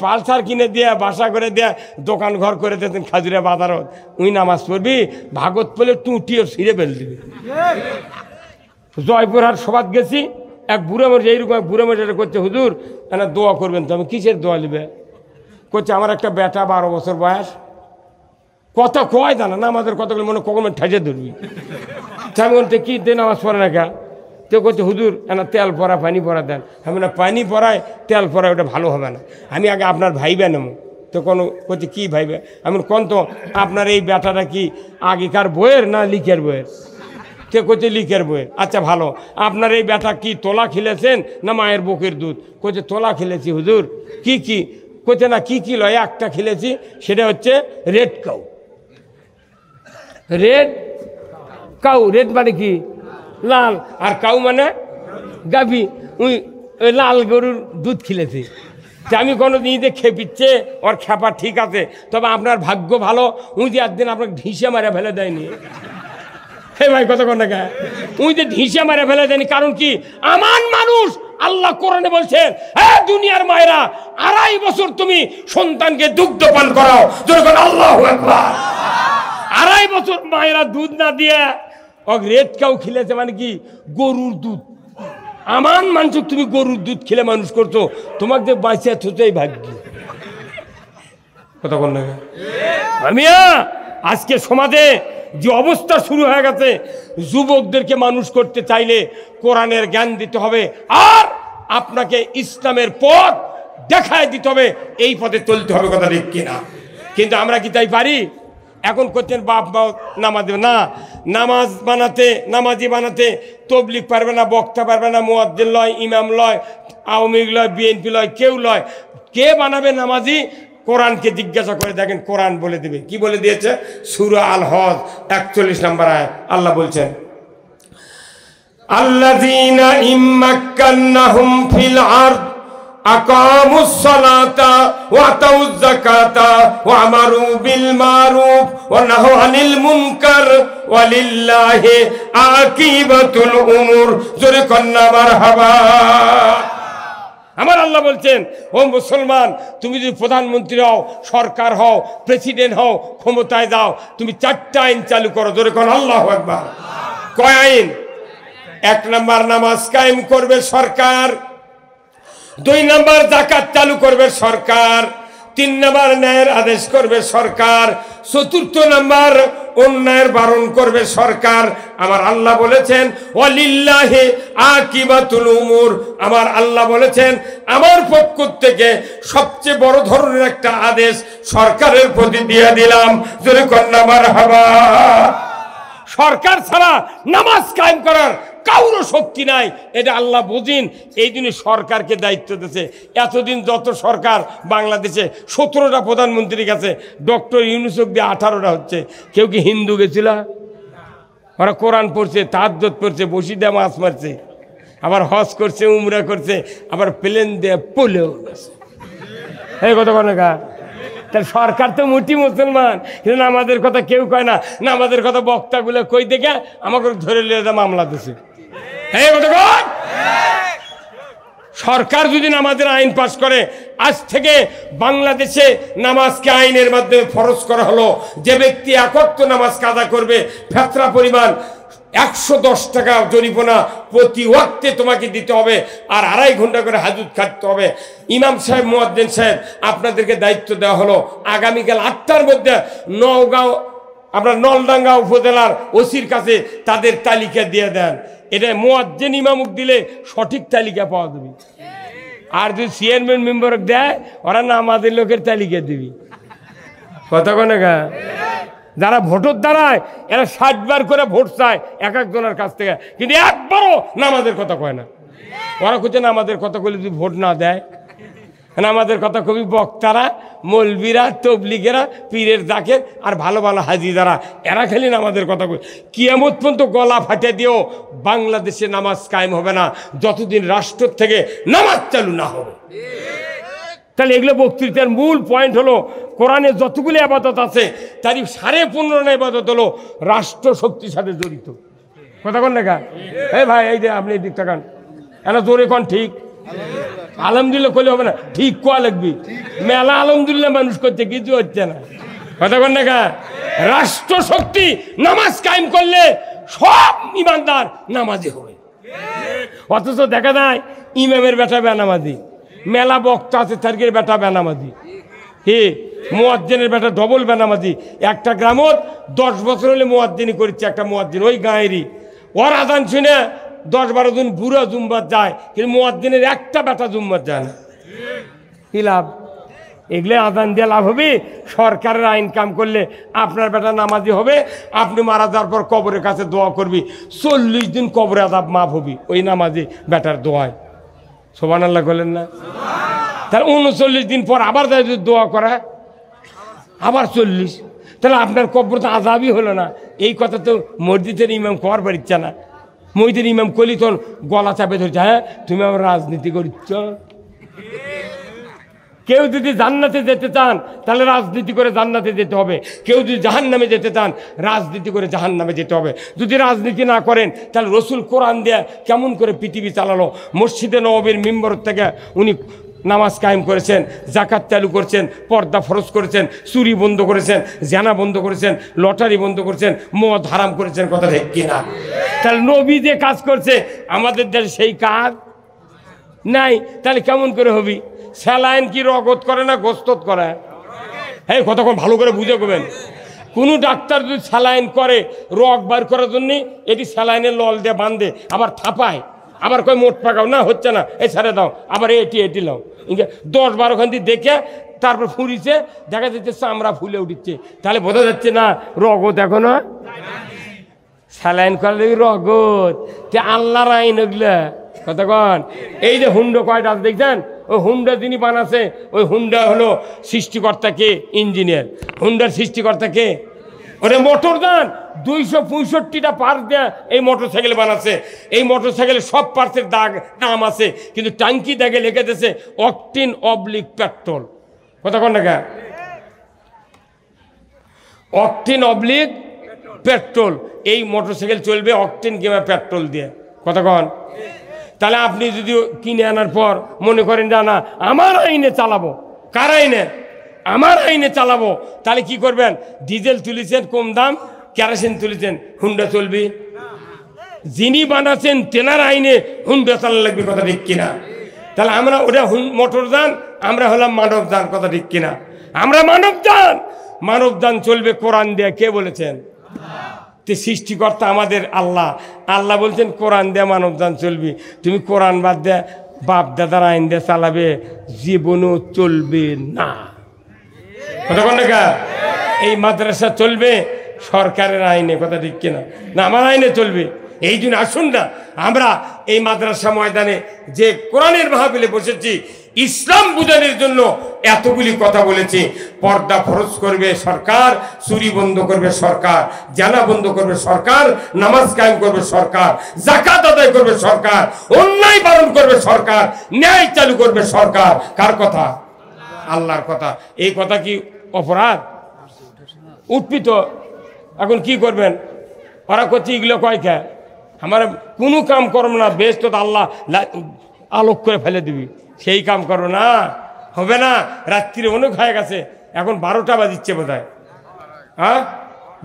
পালসার কিনে দিয়ে, বাসা করে দিয়ে, দোকান ঘর করে দিতেন খাজুরে বাজারত, উই নামাজ পড়বি, ভাগত পেলে টুটিও ছিঁড়ে ফেল দিবি। জয়পুরহাট সভাত গেছি, এক বুড়ো মানুষ এইরকম বুড়ো মানুষ করছে, হুজুর না দোয়া করবেন তো। আমি কিসের দোয়া নিবে? করছে আমার একটা বেটা 12 বছর বয়স, কথা কয় জানা না, আমাদের কথাগুলো মনে কখন ঠেজে ধরবি। আমি বলতে কি দে নামাজ পড়ে না কে? তো করছে হুজুর না তেল পরা পানি পরা দেন। আমি না পানি পরায় তেল পরায়, ওটা ভালো হবে না, আমি আগে আপনার ভাইবে নেব। তো কোনো করছে কী ভাইবে? আমি কোন তো আপনার এই বেটাটা কি আগেকার বইয়ের না লিখের বইয়ের? কে করছে লিখের বইয়ের। আচ্ছা ভালো, আপনার এই বেটা কি তোলা খেলেছেন না মায়ের বুকের দুধ? করছে তোলা খেলেছি হুজুর। কি কি? করছে না কি কি লয়, একটা খেলেছি, সেটা হচ্ছে red cow. Red cow, red মানে কি? লাল, আর কাউ মানে গাভী। ওই লাল গরুর দুধ খেলেছি। আমি কোনো দিন খেপিচ্ছে, ওর খেপা ঠিক আছে, তবে আপনার ভাগ্য ভালো, উনি যে একদিন আপনাকে ঢিসে মারে ফেলে দেয়নি। হে ভাই কত কোন টাকা উনি যে ঢিসে মারে ফেলে দেনি, কারণ কি আমান মানুষ আল্লাহ কোরআনে বলছেন, হ্যাঁ দুনিয়ার মায়েরা 2.5 বছর তুমি সন্তানকে দুগ্ধ পান করাও, যখন আল্লাহু আকবার। 2.5 বছর মায়েরা দুধ না দিয়ে রেড কাউ খেলেছে, মানে কি গরুর দুধ। আমান মানুষ তুমি গরুর দুধ খেলে মানুষ করছো, তোমাকে যে বাঁচিয়ে থোচাই ভাগ্য। কথা বল না আমিয়া, আজকে সমাজে যে অবস্থা শুরু হয়ে গেছে, যুবকদেরকে মানুষ করতে চাইলে কোরআনের জ্ঞান দিতে হবে, আর আপনাকে ইসলামের পথ দেখায় দিতে হবে, এই পথে চলতে হবে। কথা ঠিক কিনা? কিন্তু আমরা কি তাই পারি? এখন করছেন বাপ মা নামাজ দেবে না, নামাজ বানাতে নামাজি বানাতে তবলিগ পারবে না, বক্তা পারবে না, মুয়াজ্জিন লয়, ইমাম লয়, আওয়ামী লীগ লয়, বিএনপি লয়, কেউ লয়। কে বানাবে নামাজি? কোরআনকে জিজ্ঞাসা করে দেখেন, কোরআন বলে দেবে। কি বলে দিয়েছে? সূরা আল হজ 41 নম্বর আয়াত আল্লাহ বলছেন, আল্লাযীনা ইম্মাক্কান্নাহুম ফিল আরদ আকামুস সালাতা ওয়া আতাউয যাকাতা ওয়া আমারু বিল মারুফ ওয়া নাহাউ আনিল মুনকার ওয়ালিল্লাহি আকিবাতুল উমুর। জোরে কন্না মারহাবা। আমার আল্লাহ বলছেন, ও মুসলমান, তুমি যদি প্রধানমন্ত্রী হও, সরকার হও, প্রেসিডেন্ট হও, ক্ষমতায় যাও, তুমি 4টা আইন চালু করো। জোরে কোন আল্লাহু আকবার। কয় আইন? 1 নম্বর নামাজ কায়েম করবে সরকার, 2 নম্বর যাকাত চালু করবে সরকার, 3 নম্বর ন্যায়ের আদেশ করবে সরকার, 4র্থ নম্বর অন্যায়ের বারণ করবে সরকার। আমার আল্লাহ বলেছেন, ওয়ালিল্লাহি আকিবাতুল উমুর। আমার আল্লাহ বলেছেন, আমার পক্ষ থেকে সবচেয়ে বড় ধরনের একটা আদেশ সরকারের প্রতি দিয়ে দিলাম। জোরে কন্না মারহাবা। সরকার ছাড়া নামাজ কায়েম করার কারো শক্তি নাই, এটা আল্লাহ বুঝিন। এই জন্য সরকারকে দায়িত্ব দিয়েছে। এতদিন যত সরকার বাংলাদেশে 17টা প্রধানমন্ত্রী গেছে, ডক্টর ইউনূসকে দিয়ে 18টা হচ্ছে। কেউ কি হিন্দু গেছিল? ওরা কোরআন পড়ছে, তাহাজ্জুদ পড়ছে, বসি দিয়ে মাছ মারছে, আবার হজ করছে, উমরা করছে, আবার প্লেন দিয়ে পলেও গেছে। এই কথা বলে গা। তাহলে সরকার তো মুটি মুসলমান, কিন্তু নামাজের কথা কেউ কয় না। নামাজের কথা বক্তাগুলো কই দেখে আমাকে ধরে নিয়ে মামলা দিছে। সরকার যদি নামাজের আইন পাশ করে, আজ থেকে বাংলাদেশে নামাজকে আইনের মাধ্যমে ফরজ করা হলো। যে ব্যক্তি 1 ওয়াক্ত নামাজ কাজা করবে, ফেতরা পরিমাণ 110 টাকা জরিমানা প্রতি ওয়াক্তে তোমাকে দিতে হবে, আর 2.5 ঘন্টা করে হাজুত খাটতে হবে। ইমাম সাহেব, মুয়াজ্জিন সাহেব, আপনাদেরকে দায়িত্ব দেওয়া হলো, আগামীকাল 8টার মধ্যে নওগাঁও, আপনার নলডাঙ্গা উপজেলার ওসির কাছে তাদের তালিকা দিয়ে দেন। এটা মুয়াজ্জিন ইমামক দিলে সঠিক তালিকা পাওয়া যাবে। আর যদি চেয়ারম্যান মেম্বার দেয়, ওরা নামাজের লোকের তালিকা দিবি। কথা কনে গা। যারা ভোটের দ্বারায়, এরা 60 বার করে ভোট চায় এক একজনের কাছ থেকে, কিন্তু একবারও নামাজের কথা কয় না। ওরা খুঁজে নামাজের কথা বলে যদি ভোট না দেয়, নামাজের কথা কবি বক্তারা, মৌলবীরা, তবলিগেরা, পীরের জাকের আর ভালো ভালো হাজি যারা, এরা খালি নামাজের কথা কই। কিয়ামত পর্যন্ত গলা ফাটে দিয়েও বাংলাদেশে নামাজ কায়েম হবে না যতদিন রাষ্ট্র থেকে নামাজ চালু না হবে। তাহলে এগুলো বক্তৃতার মূল পয়েন্ট হলো, কোরআনে যতগুলি ইবাদত আছে তারই 15.5 ইবাদত হলো রাষ্ট্র শক্তির সাথে জড়িত। কথা কোন লেখা? এই ভাই, এই যে আপনি এই দিক তাকান, এটা জোরে কোন ঠিক? আলহামদুলিল্লাহ করলে হবে না, ঠিক কোয়া লাগবি। মেলা আলহামদুলিল্লাহ মানুষ করছে, কিছু হচ্ছে না। কথা কোন লেখা? রাষ্ট্র শক্তি নামাজ কায়েম করলে সব ইমানদার নামাজি হবে। অথচ দেখা যায় ইমামের বেটা বেনামাজি, মেলা বক্তা আছে তার বেটা বেনামাজি, মুয়াজ্জিনের বেটা ডবল বেনামাজি। একটা গ্রামত 10 বছর হলে মুয়াজ্জিনি করছে একটা মুয়াজ্জিন, ওই গাঁয়েরই। ওর আজান শুনে 10-12 জন বুড়া জুম্মাত যায়, কিন্তু মুয়াজ্জিনের একটা বেটা জুম্মাত যায় না। কি লাভ? এগুলো আজান দিয়ে লাভ হবে? সরকারের আইন কাম করলে আপনার বেটা নামাজি হবে, আপনি মারা যাওয়ার পর কবরের কাছে দোয়া করবি, 40 দিন কবরে আযাব মাফ হবি ওই নামাজি বেটার দোয়ায়। সুবহানাল্লাহ বলেন না? তাহলে 39 দিন পর আবার যদি দোয়া করা, আবার 40, তাহলে আপনার কবর তো আযাবই হলো না। এই কথা তো মসজিদের ইমাম করার পারিচ্ছে না। মসজিদের ইমাম কলি তখন গলা চাপে ধরছে, হ্যাঁ তুমি আমার রাজনীতি করছ। কেউ যদি জান্নাতে যেতে চান তাহলে রাজনীতি করে জান্নাতে যেতে হবে, কেউ যদি জাহান্নামে যেতে চান রাজনীতি করে জাহান্নামে যেতে হবে। যদি রাজনীতি না করেন তাহলে রসুল কোরআন দিয়ে কেমন করে পৃথিবী চালালো? মসজিদে নববীর মিম্বর থেকে উনি নামাজ কায়েম করেছেন, জাকাত চালু করেছেন, পর্দা ফরজ করেছেন, চুরি বন্ধ করেছেন, জেনা বন্ধ করেছেন, লটারি বন্ধ করেছেন, মদ হারাম করেছেন। কথা ঠিক কিনা? তাহলে নবী যে কাজ করছে আমাদের দেশে সেই কাজ নাই, তাহলে কেমন করে হবি? স্যালাইন কি রগত করে না গোস্তত করে? হ্যাঁ, কতক্ষণ ভালো করে বুঝে করবেন। কোনো ডাক্তার যদি স্যালাইন করে রগ বার করার জন্যে, এটি স্যালাইনের লল দিয়ে বাঁধে, আবার থাপায়, আবার কয় মোট পাকাও না, হচ্ছে না, এই ছেড়ে দাও, আবার এটি লাও, 10-12 খান দিয়ে দেখে তারপর ফুরিছে, দেখা যাচ্ছে চামড়া ফুলে উঠছে, তাহলে বোঝা যাচ্ছে না রগত এখনো স্যালাইন করলে রগত। আল্লাহর আইন ওগুলা। কতক্ষণ এই যে হুন্ডা কয়টা দেখছেন? ওই হুন্ডা যিনি বানাচ্ছে, ওই হুন্ডা হলো সৃষ্টিকর্তা কে? ইঞ্জিনিয়ার। হুন্ডার সৃষ্টিকর্তা কে? ওরে মোটর দান 265টা পার্টস দেয়া এই মোটর সাইকেল বানাচ্ছে। এই মোটর সাইকেলের সব পার্টসের দাম আছে, কিন্তু ট্যাঙ্কি দাগে লিখে দিয়েছে অকটেন অবলিক পেট্রোল। কতক্ষণ টাকা? Octane oblique petrol. এই মোটর সাইকেল চলবে অকটেন কিংবা পেট্রোল দিয়ে। কতক্ষণ? তাহলে আপনি যদি কিনে আনার পর মনে করেন যে না আমার আইনে চালাবো, কার আইনে? আমার আইনে চালাবো, তাহলে কি করবেন? ডিজেল তুলেছেন কম দাম, কেরোসিন তুলেছেন, হুন্ডা চলবে? যিনি বানাচ্ছেন তেনার আইনে হুন্ডা চালা লাগবে। কথা ঠিক কিনা? তাহলে আমরা ওটা মোটর যান, আমরা হলাম মানব যান। কথা ঠিক কিনা? আমরা মানব যান। মানব যান চলবে কোরআন দিয়ে। কে বলেছেন? সৃষ্টিকর্তা আমাদের আল্লাহ। আল্লাহ বলছেন কোরআন দিয়ে মানব যান চলবি। তুমি কোরআন বাদ দিয়ে বাপ দাদার আইন দিয়ে চালাবে, জীবনও চলবে না। কতক্ষণ টাকা? এই মাদ্রাসা চলবে সরকারের আইনে। কথা ঠিক কিনা? না আমার আইনে চলবে। এই জন্য আসুন না আমরা এই মাদ্রাসা ময়দানে যে কোরআনের মাহফিলে বসেছি, ইসলাম বুঝানোর জন্য এতগুলি কথা বলেছি। পর্দা ফরজ করবে সরকার, চুরি বন্ধ করবে সরকার, জানা বন্ধ করবে সরকার, নামাজ কায়েম করবে সরকার, যাকাত আদায় করবে সরকার, অন্যায় পালন করবে সরকার, ন্যায় চালু করবে সরকার। কার কথা? আল্লাহর কথা। এই কথা কি অপরাধ? উৎপিত। এখন কি করবেন? ওরা করছে এগুলো কয় খা, আমার কোনো কাম করবো না, বেশ তো আল্লাহ আলোক করে ফেলে দিবি, সেই কাম করো না, হবে না। রাত্রিরে অনেক হয়ে গেছে, এখন 12টা বাজিচ্ছে বোধ হয়। হ্যাঁ,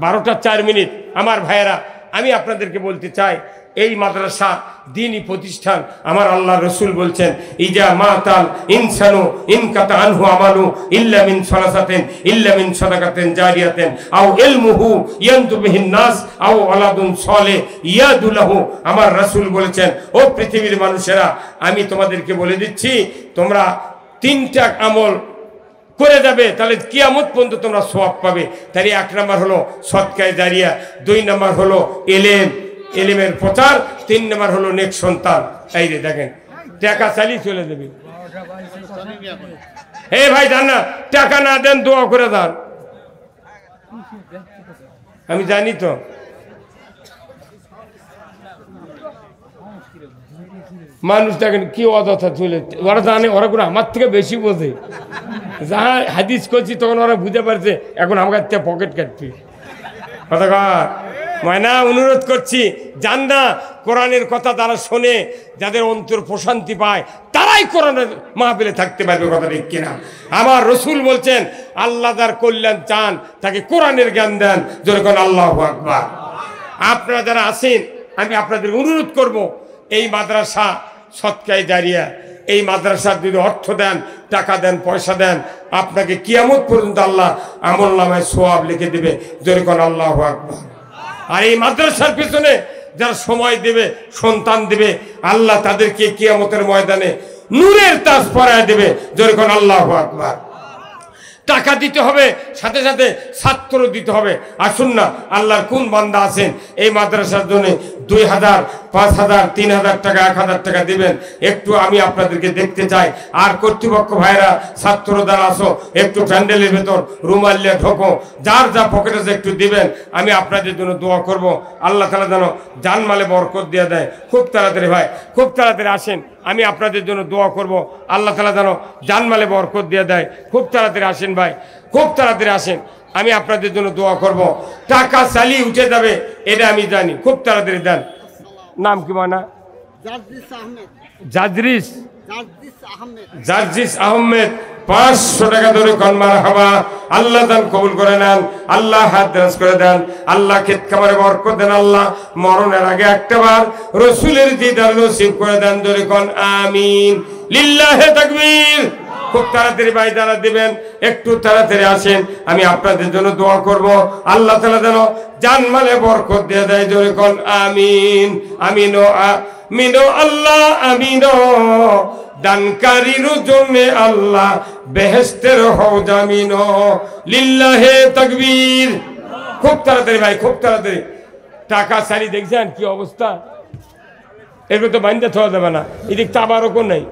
12:04। আমার ভাইয়েরা, আমি আপনাদেরকে বলতে চাই, এই মাদ্রাসা দ্বীনি প্রতিষ্ঠান। আমার আল্লাহ রসুল বলছেন ইজা মাতাল ইনসানু ইনকাতা আনহু আমালু ইল্লা মিন সালাসাতিন ইল্লা মিন সাদাকাতিন জারিয়াতিন আও ইলমুহু ইয়ানতু বিহিন নাস আও ওয়ালাদুন সালেহ ইয়াদু লাহু। আমার রাসূল বলেছেন, ও পৃথিবীর মানুষেরা, আমি তোমাদেরকে বলে দিচ্ছি, তোমরা 3টা আমল করে যাবে, তাহলে কিয়ামত পর্যন্ত তোমরা সওয়াব পাবে। তাহলে 1 নম্বর হলো সদকায়ে জারিয়া, 2 নম্বর হলো এলেমের প্রচার, 3 নম্বর হলো নেক সন্তান। এই যে দেখেন, টাকা চালিয়ে চলে যাবে। এই ভাই জান না, টাকা না দেন দোয়া করে দেন। আমি জানি তো। মানুষ দেখেন কি অযথা চলে, ওরা জানে, ওরা কোনো আমার থেকে বেশি বোঝে। যাহা হাদিস করছি তখন ওরা বুঝে পারছে, এখন আমার কাছে পকেট কাটবি। কথা ময়না, অনুরোধ করছি, যান না, কোরআনের কথা যারা শোনে, যাদের অন্তর প্রশান্তি পায়, তারাই কোরআনের মাহফিলে থাকতে পারবে। কথা ঠিক কিনা? আমার রসুল বলছেন, আল্লাহ যার কল্যাণ চান তাকে কোরআনের জ্ঞান দেন। যেরকম আল্লাহু আকবার। আপনারা যারা আছেন, আমি আপনাদের অনুরোধ করব, এই মাদ্রাসা সদকায়ে জারিয়া, এই মাদ্রাসার যদি অর্থ দেন, টাকা দেন, পয়সা দেন, আপনাকে কিয়ামত পর্যন্ত আল্লাহ আমলনামায় সওয়াব লিখে দেবে। যেরকম আল্লাহু আকবার। আর এই মাদ্রাসার পিছনে যারা সময় দেবে, সন্তান দেবে, আল্লাহ তাদেরকে কিয়ামতের ময়দানে নূরের তাজ পরায় দেবে। যেরকম আল্লাহু আকবার। টাকা দিতে হবে, সাথে সাথে ছাত্র দিতে হবে। আসুন না, আল্লাহর কোন বান্দা আছেন এই মাদ্রাসার জন্য 2000, 5000, 3000 টাকা, 1000 টাকা দিবেন। একটু আমি আপনাদেরকে দেখতে চাই। আর কর্তৃপক্ষ ভাইরা, ছাত্র যারা আসো, একটু প্যান্ডেলের ভেতর রুমাল নিয়ে ঢোকো, যার যা পকেটে একটু দিবেন। আমি আপনাদের জন্য দোয়া করব, আল্লাহ তাআলা যেন জানমালে বরকত দিয়ে দেয়। খুব তাড়াতাড়ি ভাই, খুব তাড়াতাড়ি আসেন, আমি আপনাদের জন্য দোয়া করব, আল্লাহ তাআলা যেন জানমালে বরকত দিয়ে দেয়। খুব তাড়াতাড়ি আসেন ভাই, খুব তাড়াতাড়ি আসেন, আমি আপনাদের জন্য দোয়া করব। টাকা চালিয়ে উঠে যাবে এটা আমি জানি, খুব তাড়াতাড়ি দেন। নাম কি মানা? জার্জিস আহমেদ। 500 টাকা ধরে কনমার হাবা। আল্লাহ দান কবুল করে নেন, আল্লাহ হাত দারাজ করে দেন, আল্লাহ ক্ষেত খামারে বরকত দেন, আল্লাহ মরণের আগে একটাবার রসুলের দিদার নসিব করে দেন। ধরে কোন আমিন, লিল্লাহে তাকবীর। খুব তাড়াতাড়ি ভাই যারা দিবেন একটু তাড়াতাড়ি আসেন, আমি আপনাদের জন্য দোয়া করব, আল্লাহ তাআলা যেন জানমালে বরকত দিয়ে দেয়। জোরে কোন আমিন। আমিনো আমিনো আল্লাহ আমিনো, দানকারীর জন্য আল্লাহ বেহেশতের হও জামিনো, লিল্লাহে তাকবীর। খুব তাড়াতাড়ি ভাই, খুব তাড়াতাড়ি। টাকা সারি দেখছেন কি অবস্থা, এগুলো তো বাইন্দা থাকা যাবে না। এদিক তাবারকও নেই,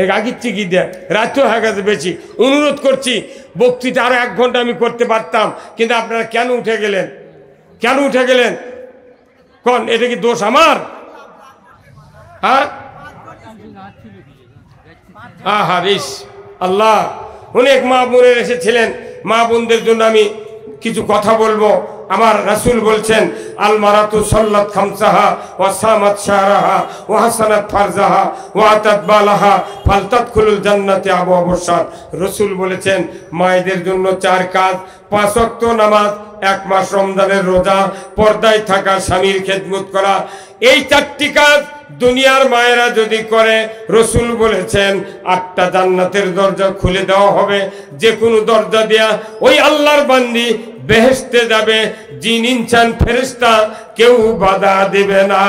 এর আগের চিকি দেয়, রাত্রেও হয়ে গেছে বেশি। অনুরোধ করছি, বক্তৃতা আরো 1 ঘন্টা আমি করতে পারতাম, কিন্তু আপনারা কেন উঠে গেলেন? কেন উঠে গেলেন? কোন এটা কি দোষ আমার? হ্যাঁ, আহা বিশ আল্লাহ, অনেক মা বোনের এসেছিলেন, মা বোনদের জন্য আমি কিছু কথা বলবো। আমার রাসূল বলছেন, আল মারাতু সাল্লাত খামসাহা ওয়া সামাত শাহরাহা ওয়া হাসানাত ফারজাহা ওয়া আতাত বালাহা ফালতাদখুলুল জান্নাতি আবওয়াবুশ-শার। রাসূল বলেছেন, মায়েদের জন্য 4 কাজ: 5 ওয়াক্ত নামাজ, 1 মাস রমজানের রোজা, পর্দায় থাকা, স্বামীর খেদমত করা। এই 4টি কাজ দুনিয়ার মায়েরা যদি করে, রাসূল বলেছেন 8টা জান্নাতের দরজা খুলে দেওয়া হবে। যে কোনো দরজা দিয়া ওই আল্লাহর বান্দি বেহেশতে যাবে, জিন ইনসান ফেরেশতা কেউ বাধা দেবে না।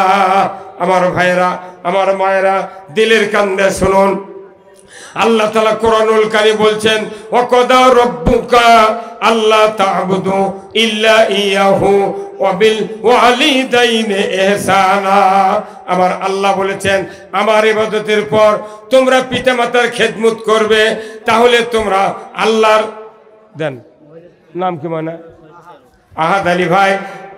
আমার ভাইয়েরা, আমার মায়েরা, দিলের কান্দে শুনুন, আল্লাহ তাআলা কোরআনুল কারীম বলছেন, ওয়াকাদা রাব্বুকা আল্লা তা'বুদু ইল্লা ইয়াহু ওয়া বিল ওয়ালিদাইনি ইহসানা। আমার আল্লাহ বলেছেন, আমার ইবাদতের পর তোমরা পিতামাতার খেদমত করবে, তাহলে তোমরা আল্লাহর দেন। নাম কি মানে? আহাদ আলী ভাই,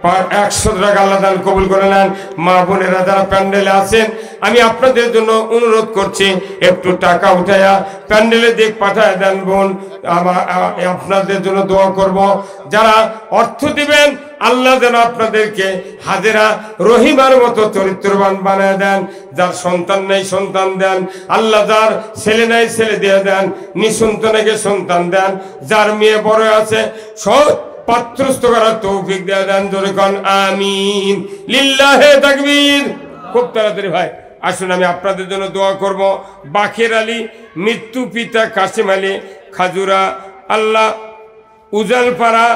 100 টাকা আল্লাহ দান কবুল করে নেন। মা বোনেরা যারা প্যান্ডেলে আছেন, আমি আপনাদের জন্য অনুরোধ করছি, একটু টাকা উঠায়া প্যান্ডেলে দিক পাঠায় দেন বোন। আপনাদের জন্য দোয়া করব। যারা অর্থ দিবেন, আল্লাহ যেন আপনাদেরকে হাজেরা রহিমার মতো চরিত্রবান বানায় দেন। যার সন্তান নেই সন্তান দেন, আল্লাহ যার ছেলে নাই ছেলে দিয়ে দেন, নিঃসন্তানকে সন্তান দেন, যার মেয়ে বড় আছে সব পাত্রস্থ করার তৌফিক দেয়া দেন। জোরে কোন আমিন, লিল্লাহে তাকবীর। খুব তাড়াতাড়ি ভাই আসুন, আমি আপনাদের জন্য দোয়া করব। বাকের আলী, মৃত্যু পিতা কাসিম আলী, খাজুরা, আল্লাহ উজালপাড়া,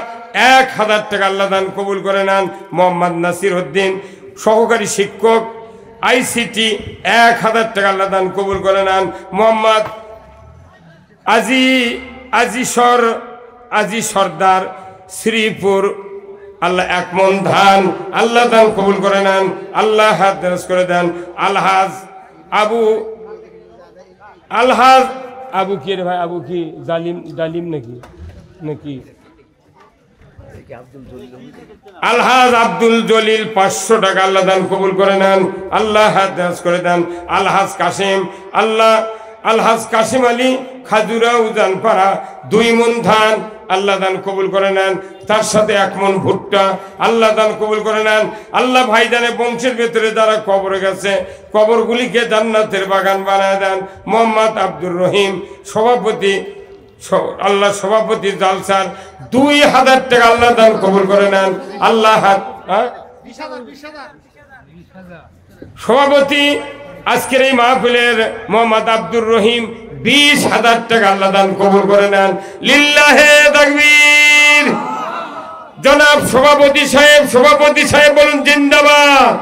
1000 টাকা আল্লাহ দান কবুল করে নেন। মোহাম্মদ নাসির উদ্দিন, সহকারী শিক্ষক, ICT, 1000 টাকা আল্লাহ দান কবুল করে নেন। মোহাম্মদ আজি সর্দার, শ্রীপুর, আল্লাহ 1 মন ধান আল্লাহ দান কবুল করে নেন, আল্লাহ হাত দারাজ করে দেন। আলহাজ আবু কি রে ভাই? আবু কি জালিম নাকি আলহাজ আব্দুল জলিল, 500 টাকা আল্লাহ দান কবুল করে নেন, আল্লাহ হাত দারাজ করে দেন। আলহাজ কাসিম, আলহাজ কাসিম আলী, খাজুরা উজানপাড়া, 2 মন ধান আল্লাহ দান কবুল করে নেন, তার সাথে 1 মন ভুট্টা আল্লাহ দান কবুল করে নেন। আল্লাহ ভাইজানের বংশের ভেতরে যারা কবরে গেছে, কবরগুলিকে জান্নাতের বাগান বানায় দেন। মোহাম্মদ আব্দুর রহিম, সভাপতি, আল্লাহ সভাপতি জালসার, 2000 টাকা আল্লাহ দান কবুল করে নেন, আল্লাহ সভাপতি আজকের এই মাহফিলের মোহাম্মদ আব্দুর রহিম, 20,000 টাকা আল্লাহ দান কবুল করে নেন, লিল্লাহে তাকবীর। জনাব সভাপতি সাহেব বলুন জিন্দাবাদ,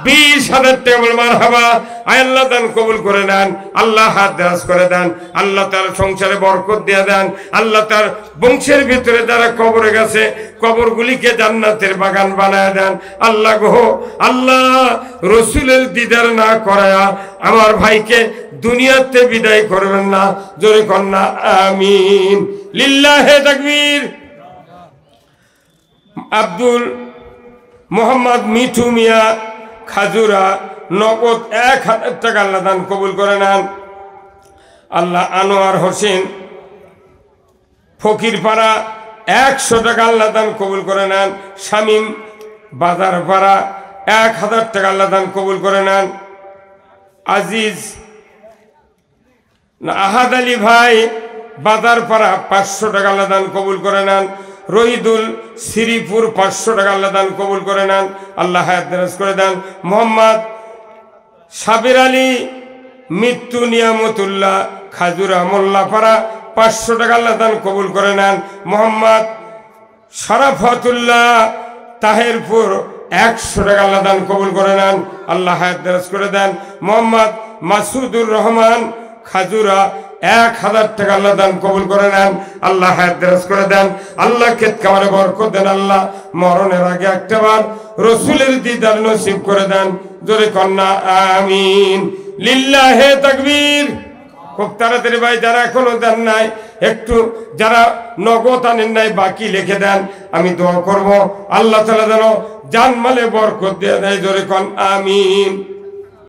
20,000 টাকা বলে মারহাবা। আয় আল্লাহ দান কবুল করে নেন, আল্লাহ হাত দারাজ করে দেন, আল্লাহ তার সংসারে বরকত দিয়ে দেন, আল্লাহ তার বংশের ভিতরে যারা কবরে গেছে কবরগুলিকে জান্নাতের বাগান বানায় দেন। আল্লাহ গো আল্লাহ, রসুলের দিদার না করায়া আমার ভাইকে দুনিয়াতে বিদায় করবেন না, জোরে কন্যা আমিন। লিল্লাহে তাকবীর। আব্দুল মোহাম্মদ মিঠু মিয়া খাজুরা নগদ 1,000 টাকা আল্লাহ দান কবুল করে নেন। আল্লাহ আনোয়ার হোসেন ফকিরপাড়া 100 টাকা আল্লাহ দান কবুল করে নেন। শামীম বাজারপাড়া 1,000 টাকা আল্লাহ দান কবুল করে নেন। আজিজ আহাদ আলী ভাই বাজারপাড়া 500 টাকা আল্লাহ দান কবুল করে নেন। রহিদুল শ্রীপুর 500 টাকা আল্লাহ দান কবুল করে নেন, আল্লাহ হায়াত দারাজ করে দেন। মোহাম্মদ সাবির আলী মৃত্যু নিয়ামতুল্লাহ খাজুরা মোল্লাপাড়া 500 টাকা আল্লাহ দান কবুল করে নেন। মোহাম্মদ শরাফতুল্লাহ তাহেরপুর 100 টাকা আল্লাহ দান কবুল করে নেন, আল্লাহ হায়াত দারাজ করে দেন। মোহাম্মদ মাসুদুর রহমান খাজুরা 1,000 টাকা আল্লাহ দান কবুল করে নেন, আল্লাহ হায়াত দারাজ করে দেন। আল্লাহ খেত খামারে বরকত দেন, আল্লাহ মরণের আগে একটাবার রসুলের দিদার নসিব করে দেন, জোরে কন্যা আমিন। লিল্লাহে তাকবীর। খুব তাড়াতাড়ি ভাই যারা এখনো দেন নাই, একটু যারা নগদ আনেন নাই বাকি লিখে দেন, আমি দোয়া করব আল্লাহ তাআলা যেন জানমালে বরকত দিয়ে দেয়, জোরে কন আমিন।